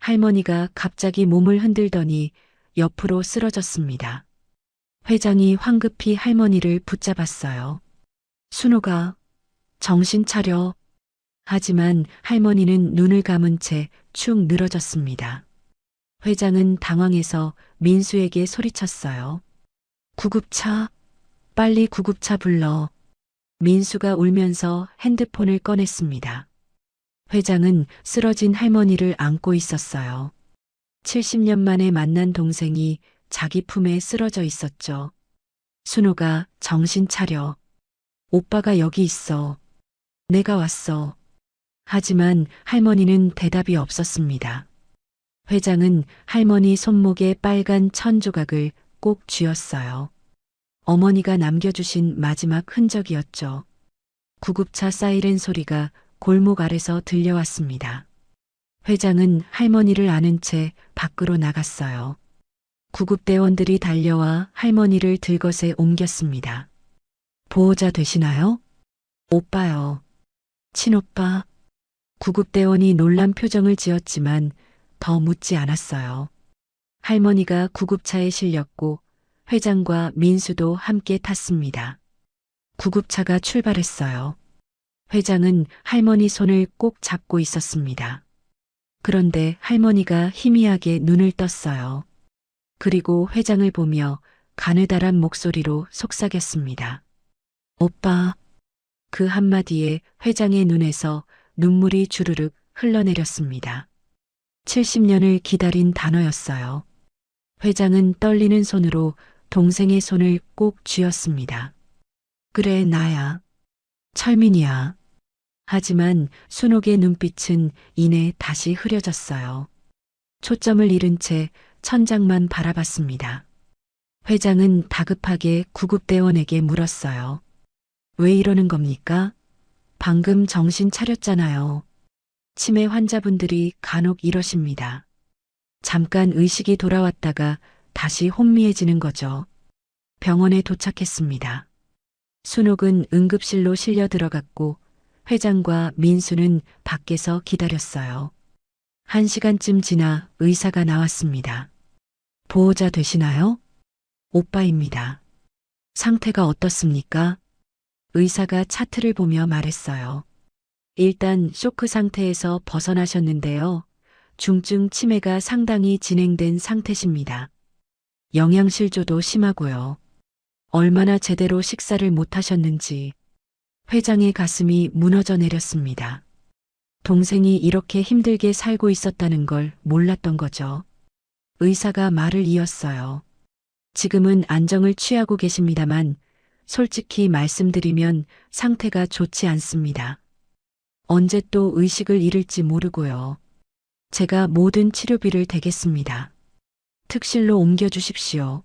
할머니가 갑자기 몸을 흔들더니 옆으로 쓰러졌습니다. 회장이 황급히 할머니를 붙잡았어요. 순호가 정신 차려. 하지만 할머니는 눈을 감은 채 축 늘어졌습니다. 회장은 당황해서 민수에게 소리쳤어요. 구급차, 빨리 구급차 불러. 민수가 울면서 핸드폰을 꺼냈습니다. 회장은 쓰러진 할머니를 안고 있었어요. 70년 만에 만난 동생이 자기 품에 쓰러져 있었죠. 순호가 정신 차려. 오빠가 여기 있어. 내가 왔어. 하지만 할머니는 대답이 없었습니다. 회장은 할머니 손목에 빨간 천 조각을 꼭 쥐었어요. 어머니가 남겨주신 마지막 흔적이었죠. 구급차 사이렌 소리가 골목 아래서 들려왔습니다. 회장은 할머니를 안은 채 밖으로 나갔어요. 구급대원들이 달려와 할머니를 들것에 옮겼습니다. 보호자 되시나요? 오빠요. 친오빠. 구급대원이 놀란 표정을 지었지만 더 묻지 않았어요. 할머니가 구급차에 실렸고 회장과 민수도 함께 탔습니다. 구급차가 출발했어요. 회장은 할머니 손을 꼭 잡고 있었습니다. 그런데 할머니가 희미하게 눈을 떴어요. 그리고 회장을 보며 가느다란 목소리로 속삭였습니다. 오빠. 그 한마디에 회장의 눈에서 눈물이 주르륵 흘러내렸습니다. 70년을 기다린 단어였어요. 회장은 떨리는 손으로 동생의 손을 꼭 쥐었습니다. 그래, 나야. 철민이야. 하지만 순옥의 눈빛은 이내 다시 흐려졌어요. 초점을 잃은 채 천장만 바라봤습니다. 회장은 다급하게 구급대원에게 물었어요. 왜 이러는 겁니까? 방금 정신 차렸잖아요. 치매 환자분들이 간혹 이러십니다. 잠깐 의식이 돌아왔다가 다시 혼미해지는 거죠. 병원에 도착했습니다. 순옥은 응급실로 실려 들어갔고 회장과 민수는 밖에서 기다렸어요. 1시간쯤 지나 의사가 나왔습니다. 보호자 되시나요? 오빠입니다. 상태가 어떻습니까? 의사가 차트를 보며 말했어요. 일단 쇼크 상태에서 벗어나셨는데요. 중증 치매가 상당히 진행된 상태십니다. 영양실조도 심하고요. 얼마나 제대로 식사를 못 하셨는지 회장의 가슴이 무너져 내렸습니다. 동생이 이렇게 힘들게 살고 있었다는 걸 몰랐던 거죠. 의사가 말을 이었어요. 지금은 안정을 취하고 계십니다만 솔직히 말씀드리면 상태가 좋지 않습니다. 언제 또 의식을 잃을지 모르고요. 제가 모든 치료비를 대겠습니다. 특실로 옮겨주십시오.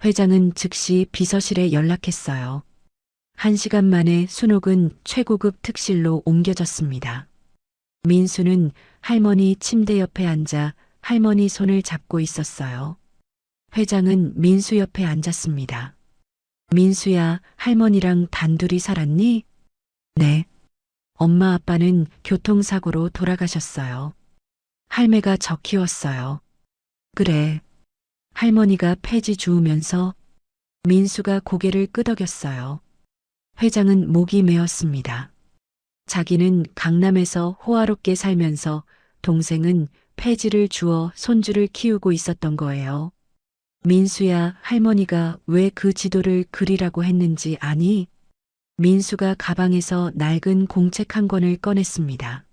회장은 즉시 비서실에 연락했어요. 1시간 만에 순옥은 최고급 특실로 옮겨졌습니다. 민수는 할머니 침대 옆에 앉아 할머니 손을 잡고 있었어요. 회장은 민수 옆에 앉았습니다. 민수야, 할머니랑 단둘이 살았니? 네. 엄마 아빠는 교통사고로 돌아가셨어요. 할매가 저 키웠어요. 그래. 할머니가 폐지 주우면서 민수가 고개를 끄덕였어요. 회장은 목이 메었습니다. 자기는 강남에서 호화롭게 살면서 동생은 폐지를 주어 손주를 키우고 있었던 거예요. 민수야, 할머니가 왜 그 지도를 그리라고 했는지 아니? 민수가 가방에서 낡은 공책 한 권을 꺼냈습니다.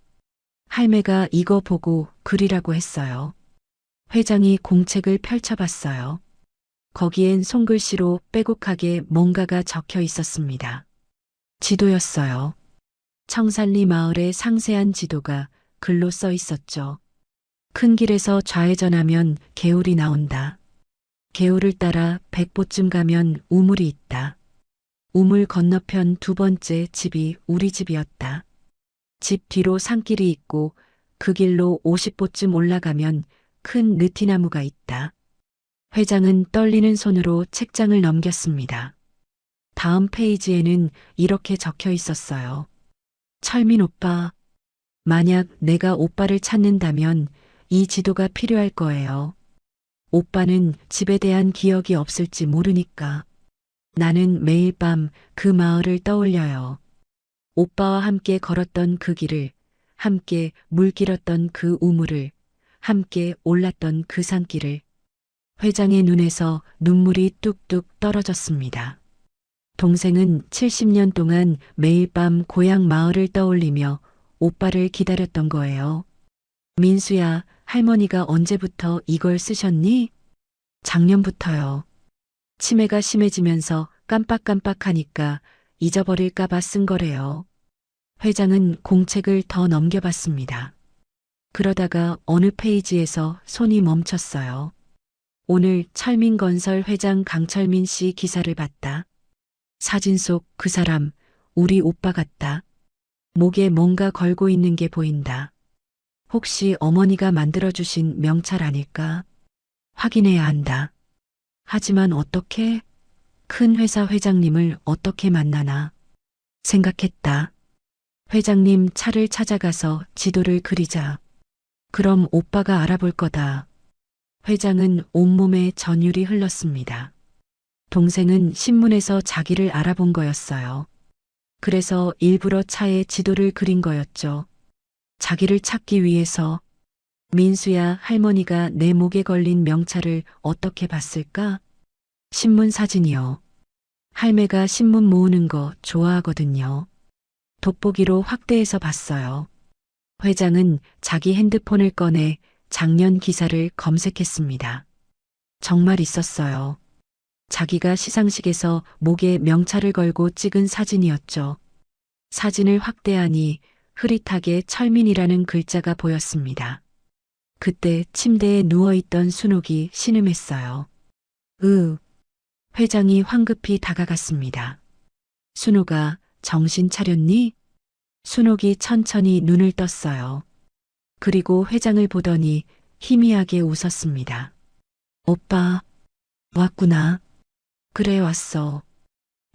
할매가 이거 보고 그리라고 했어요. 회장이 공책을 펼쳐봤어요. 거기엔 손글씨로 빼곡하게 뭔가가 적혀 있었습니다. 지도였어요. 청산리 마을의 상세한 지도가 글로 써 있었죠. 큰 길에서 좌회전하면 개울이 나온다. 개울을 따라 100보쯤 가면 우물이 있다. 우물 건너편 두 번째 집이 우리 집이었다. 집 뒤로 산길이 있고 그 길로 50보쯤 올라가면 큰 느티나무가 있다. 회장은 떨리는 손으로 책장을 넘겼습니다. 다음 페이지에는 이렇게 적혀 있었어요. 철민 오빠, 만약 내가 오빠를 찾는다면 이 지도가 필요할 거예요. 오빠는 집에 대한 기억이 없을지 모르니까. 나는 매일 밤 그 마을을 떠올려요. 오빠와 함께 걸었던 그 길을, 함께 물길었던 그 우물을, 함께 올랐던 그 산길을. 회장의 눈에서 눈물이 뚝뚝 떨어졌습니다. 동생은 70년 동안 매일 밤 고향 마을을 떠올리며 오빠를 기다렸던 거예요. 민수야, 할머니가 언제부터 이걸 쓰셨니? 작년부터요. 치매가 심해지면서 깜빡깜빡하니까 잊어버릴까봐 쓴 거래요. 회장은 공책을 더 넘겨봤습니다. 그러다가 어느 페이지에서 손이 멈췄어요. 오늘 철민건설 회장 강철민 씨 기사를 봤다. 사진 속 그 사람, 우리 오빠 같다. 목에 뭔가 걸고 있는 게 보인다. 혹시 어머니가 만들어주신 명찰 아닐까? 확인해야 한다. 하지만 어떻게? 큰 회사 회장님을 어떻게 만나나? 생각했다. 회장님 차를 찾아가서 지도를 그리자. 그럼 오빠가 알아볼 거다. 회장은 온몸에 전율이 흘렀습니다. 동생은 신문에서 자기를 알아본 거였어요. 그래서 일부러 차에 지도를 그린 거였죠. 자기를 찾기 위해서. 민수야, 할머니가 내 목에 걸린 명찰을 어떻게 봤을까? 신문 사진이요. 할매가 신문 모으는 거 좋아하거든요. 돋보기로 확대해서 봤어요. 회장은 자기 핸드폰을 꺼내 작년 기사를 검색했습니다. 정말 있었어요. 자기가 시상식에서 목에 명찰을 걸고 찍은 사진이었죠. 사진을 확대하니 흐릿하게 철민이라는 글자가 보였습니다. 그때 침대에 누워있던 순옥이 신음했어요. 회장이 황급히 다가갔습니다. 순옥아, 정신 차렸니? 순옥이 천천히 눈을 떴어요. 그리고 회장을 보더니 희미하게 웃었습니다. 오빠, 왔구나. 그래, 왔어.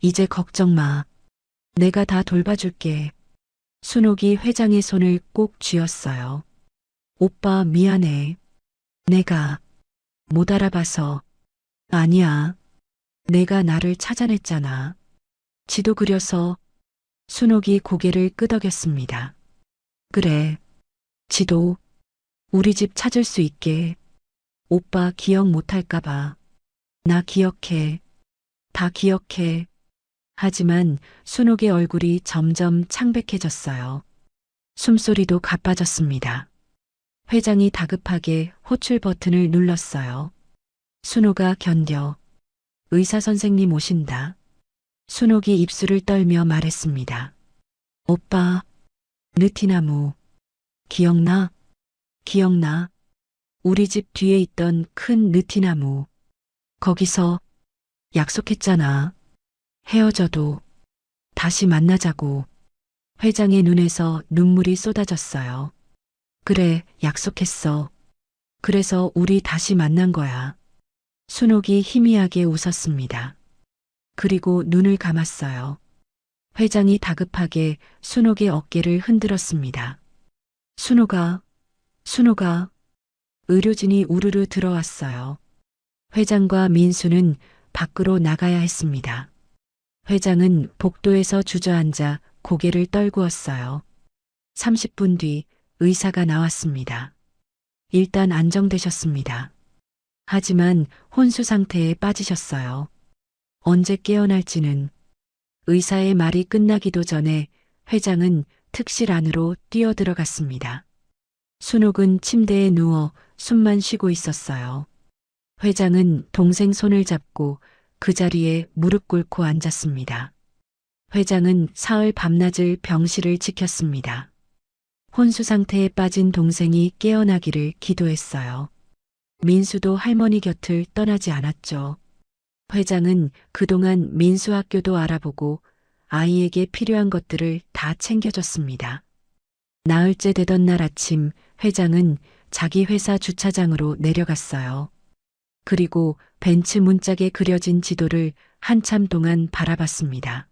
이제 걱정 마. 내가 다 돌봐줄게. 순옥이 회장의 손을 꼭 쥐었어요. 오빠, 미안해. 내가 못 알아봐서. 아니야. 내가 나를 찾아냈잖아. 지도 그려서. 순옥이 고개를 끄덕였습니다. 그래. 지도. 우리 집 찾을 수 있게. 오빠 기억 못할까봐. 나 기억해. 다 기억해. 하지만 순옥의 얼굴이 점점 창백해졌어요. 숨소리도 가빠졌습니다. 회장이 다급하게 호출 버튼을 눌렀어요. 순호가 견뎌. 의사 선생님 오신다. 순옥이 입술을 떨며 말했습니다. 오빠, 느티나무. 기억나? 기억나? 우리 집 뒤에 있던 큰 느티나무. 거기서 약속했잖아. 헤어져도 다시 만나자고. 회장의 눈에서 눈물이 쏟아졌어요. 그래, 약속했어. 그래서 우리 다시 만난 거야. 순옥이 희미하게 웃었습니다. 그리고 눈을 감았어요. 회장이 다급하게 순옥의 어깨를 흔들었습니다. 순옥아, 순옥아. 의료진이 우르르 들어왔어요. 회장과 민수는 밖으로 나가야 했습니다. 회장은 복도에서 주저앉아 고개를 떨구었어요. 30분 뒤 의사가 나왔습니다. 일단 안정되셨습니다. 하지만 혼수 상태에 빠지셨어요. 언제 깨어날지는. 의사의 말이 끝나기도 전에 회장은 특실 안으로 뛰어들어갔습니다. 순옥은 침대에 누워 숨만 쉬고 있었어요. 회장은 동생 손을 잡고 그 자리에 무릎 꿇고 앉았습니다. 회장은 사흘 밤낮을 병실을 지켰습니다. 혼수 상태에 빠진 동생이 깨어나기를 기도했어요. 민수도 할머니 곁을 떠나지 않았죠. 회장은 그동안 민수 학교도 알아보고 아이에게 필요한 것들을 다 챙겨줬습니다. 나흘째 되던 날 아침 회장은 자기 회사 주차장으로 내려갔어요. 그리고 벤츠 문짝에 그려진 지도를 한참 동안 바라봤습니다.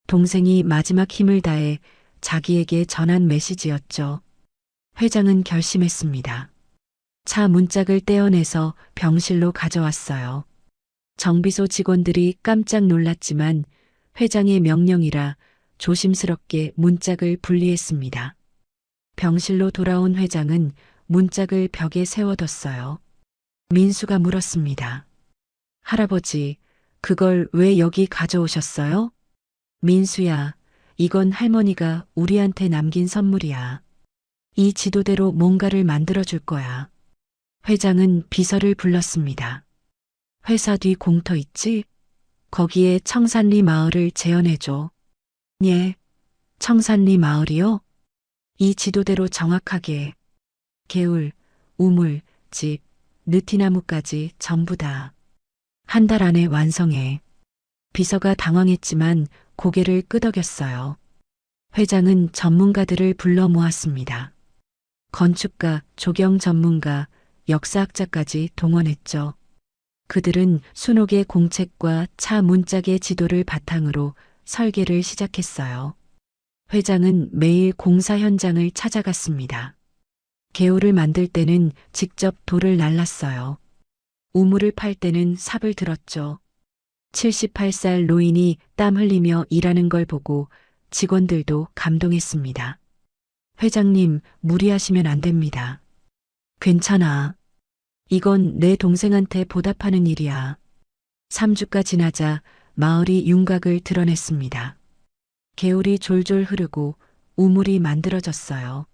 동생이 마지막 힘을 다해 자기에게 전한 메시지였죠. 회장은 결심했습니다. 차 문짝을 떼어내서 병실로 가져왔어요. 정비소 직원들이 깜짝 놀랐지만 회장의 명령이라 조심스럽게 문짝을 분리했습니다. 병실로 돌아온 회장은 문짝을 벽에 세워뒀어요. 민수가 물었습니다. 할아버지, 그걸 왜 여기 가져오셨어요? 민수야, 이건 할머니가 우리한테 남긴 선물이야. 이 지도대로 뭔가를 만들어줄 거야. 회장은 비서를 불렀습니다. 회사 뒤 공터 있지? 거기에 청산리 마을을 재현해줘. 예, 청산리 마을이요? 이 지도대로 정확하게. 개울, 우물, 집, 느티나무까지 전부 다. 한 달 안에 완성해. 비서가 당황했지만 고개를 끄덕였어요. 회장은 전문가들을 불러 모았습니다. 건축가, 조경 전문가, 역사학자까지 동원했죠. 그들은 순옥의 공책과 차 문짝의 지도를 바탕으로 설계를 시작했어요. 회장은 매일 공사 현장을 찾아갔습니다. 개울을 만들 때는 직접 돌을 날랐어요. 우물을 팔 때는 삽을 들었죠. 78살 노인이 땀 흘리며 일하는 걸 보고 직원들도 감동했습니다. 회장님, 무리하시면 안 됩니다. 괜찮아. 이건 내 동생한테 보답하는 일이야. 3주가 지나자 마을이 윤곽을 드러냈습니다. 개울이 졸졸 흐르고 우물이 만들어졌어요.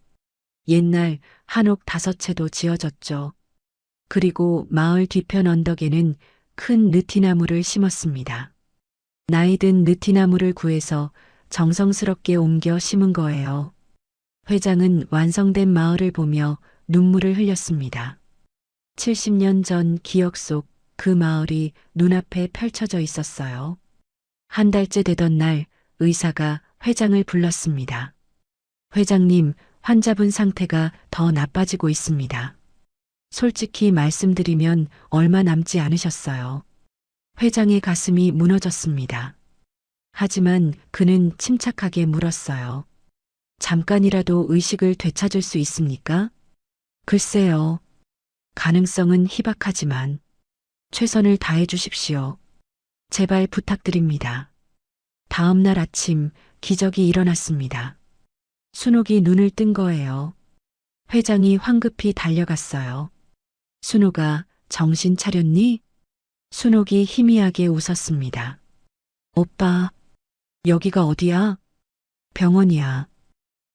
옛날 한옥 5채도 지어졌죠. 그리고 마을 뒤편 언덕에는 큰 느티나무를 심었습니다. 나이든 느티나무를 구해서 정성스럽게 옮겨 심은 거예요. 회장은 완성된 마을을 보며 눈물을 흘렸습니다. 70년 전 기억 속 그 마을이 눈앞에 펼쳐져 있었어요. 한 달째 되던 날 의사가 회장을 불렀습니다. 회장님, 환자분 상태가 더 나빠지고 있습니다. 솔직히 말씀드리면 얼마 남지 않으셨어요. 회장의 가슴이 무너졌습니다. 하지만 그는 침착하게 물었어요. 잠깐이라도 의식을 되찾을 수 있습니까? 글쎄요. 가능성은 희박하지만 최선을 다해 주십시오. 제발 부탁드립니다. 다음 날 아침 기적이 일어났습니다. 순옥이 눈을 뜬 거예요. 회장이 황급히 달려갔어요. 순옥아, 정신 차렸니? 순옥이 희미하게 웃었습니다. 오빠, 여기가 어디야? 병원이야.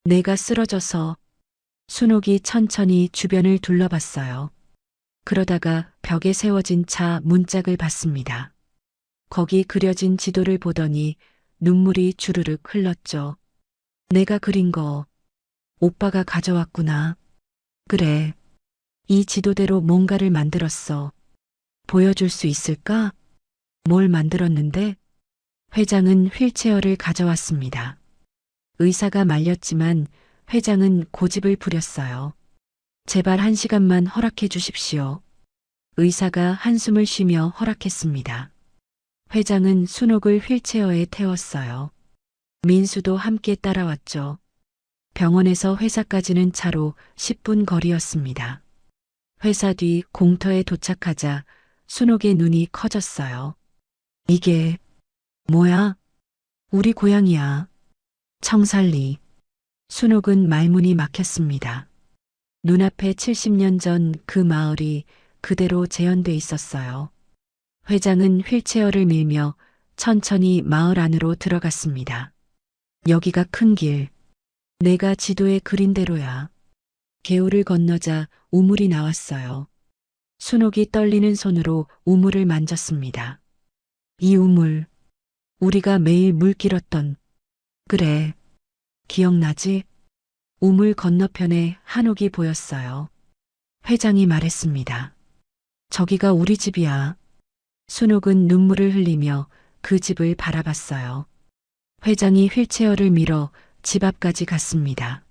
내가 쓰러져서 순옥이 천천히 주변을 둘러봤어요. 그러다가 벽에 세워진 차 문짝을 봤습니다. 거기 그려진 지도를 보더니 눈물이 주르륵 흘렀죠. 내가 그린 거 오빠가 가져왔구나. 그래. 이 지도대로 뭔가를 만들었어. 보여줄 수 있을까? 뭘 만들었는데? 회장은 휠체어를 가져왔습니다. 의사가 말렸지만 회장은 고집을 부렸어요. 제발 1시간만 허락해 주십시오. 의사가 한숨을 쉬며 허락했습니다. 회장은 순옥을 휠체어에 태웠어요. 민수도 함께 따라왔죠. 병원에서 회사까지는 차로 10분 거리였습니다. 회사 뒤 공터에 도착하자 순옥의 눈이 커졌어요. 이게 뭐야? 우리 고향이야. 청살리. 순옥은 말문이 막혔습니다. 눈앞에 70년 전 그 마을이 그대로 재현돼 있었어요. 회장은 휠체어를 밀며 천천히 마을 안으로 들어갔습니다. 여기가 큰 길. 내가 지도에 그린 대로야. 개울을 건너자 우물이 나왔어요. 순옥이 떨리는 손으로 우물을 만졌습니다. 이 우물, 우리가 매일 물 길었던. 그래, 기억나지? 우물 건너편에 한옥이 보였어요. 회장이 말했습니다. 저기가 우리 집이야. 순옥은 눈물을 흘리며 그 집을 바라봤어요. 회장이 휠체어를 밀어 집 앞까지 갔습니다.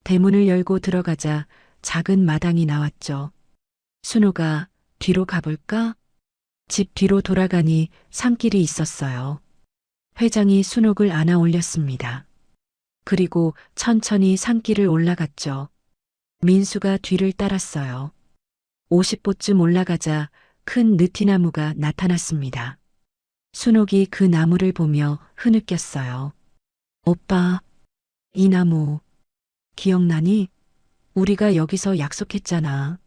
대문을 열고 들어가자 작은 마당이 나왔죠. 순옥아, 뒤로 가볼까? 집 뒤로 돌아가니 산길이 있었어요. 회장이 순옥을 안아 올렸습니다. 그리고 천천히 산길을 올라갔죠. 민수가 뒤를 따랐어요. 50보쯤 올라가자 큰 느티나무가 나타났습니다. 순옥이 그 나무를 보며 흐느꼈어요. 오빠, 이 나무 기억나니? 우리가 여기서 약속했잖아.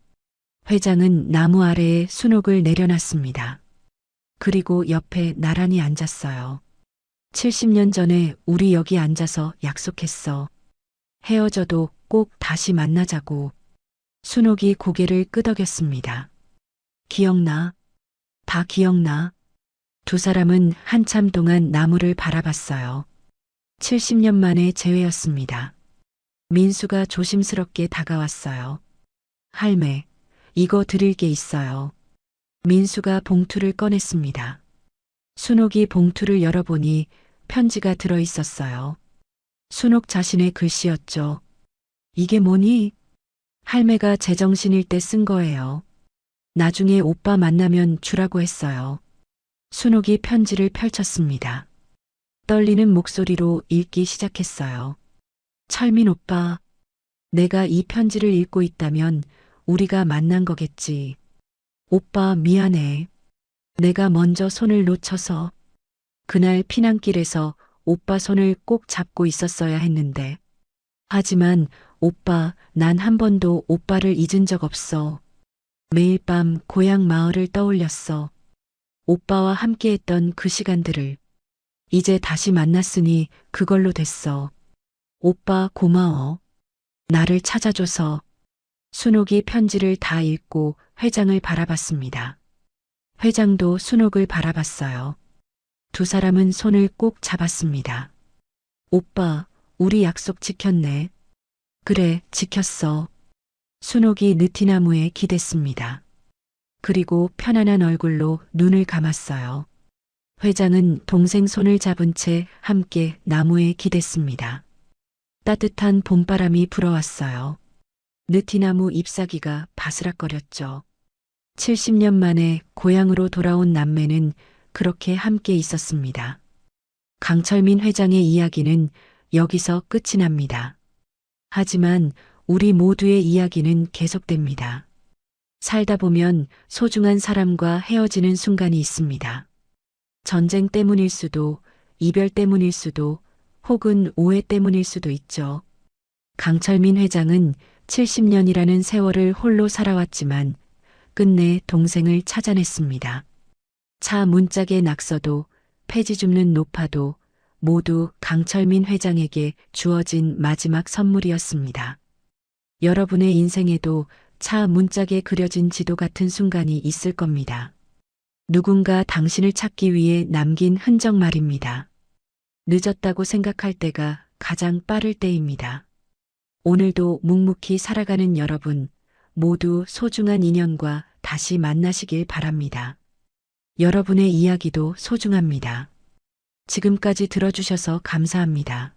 회장은 나무 아래에 순옥을 내려놨습니다. 그리고 옆에 나란히 앉았어요. 70년 전에 우리 여기 앉아서 약속했어. 헤어져도 꼭 다시 만나자고. 순옥이 고개를 끄덕였습니다. 기억나? 다 기억나? 두 사람은 한참 동안 나무를 바라봤어요. 70년 만에 재회였습니다. 민수가 조심스럽게 다가왔어요. 할매, 이거 드릴 게 있어요. 민수가 봉투를 꺼냈습니다. 순옥이 봉투를 열어보니 편지가 들어 있었어요. 순옥 자신의 글씨였죠. 이게 뭐니? 할매가 제정신일 때 쓴 거예요. 나중에 오빠 만나면 주라고 했어요. 순옥이 편지를 펼쳤습니다. 떨리는 목소리로 읽기 시작했어요. 철민 오빠, 내가 이 편지를 읽고 있다면 우리가 만난 거겠지. 오빠 미안해. 내가 먼저 손을 놓쳐서. 그날 피난길에서 오빠 손을 꼭 잡고 있었어야 했는데. 하지만 오빠, 난 한 번도 오빠를 잊은 적 없어. 매일 밤 고향 마을을 떠올렸어. 오빠와 함께했던 그 시간들을. 이제 다시 만났으니 그걸로 됐어. 오빠 고마워. 나를 찾아줘서. 순옥이 편지를 다 읽고 회장을 바라봤습니다. 회장도 순옥을 바라봤어요. 두 사람은 손을 꼭 잡았습니다. 오빠, 우리 약속 지켰네. 그래, 지켰어. 순옥이 느티나무에 기댔습니다. 그리고 편안한 얼굴로 눈을 감았어요. 회장은 동생 손을 잡은 채 함께 나무에 기댔습니다. 따뜻한 봄바람이 불어왔어요. 느티나무 잎사귀가 바스락거렸죠. 70년 만에 고향으로 돌아온 남매는 그렇게 함께 있었습니다. 강철민 회장의 이야기는 여기서 끝이 납니다. 하지만 우리 모두의 이야기는 계속됩니다. 살다 보면 소중한 사람과 헤어지는 순간이 있습니다. 전쟁 때문일 수도, 이별 때문일 수도, 혹은 오해 때문일 수도 있죠. 강철민 회장은 70년이라는 세월을 홀로 살아왔지만 끝내 동생을 찾아냈습니다. 차 문짝의 낙서도, 폐지 줍는 노파도, 모두 강철민 회장에게 주어진 마지막 선물이었습니다. 여러분의 인생에도 차 문짝에 그려진 지도 같은 순간이 있을 겁니다. 누군가 당신을 찾기 위해 남긴 흔적 말입니다. 늦었다고 생각할 때가 가장 빠를 때입니다. 오늘도 묵묵히 살아가는 여러분, 모두 소중한 인연과 다시 만나시길 바랍니다. 여러분의 이야기도 소중합니다. 지금까지 들어주셔서 감사합니다.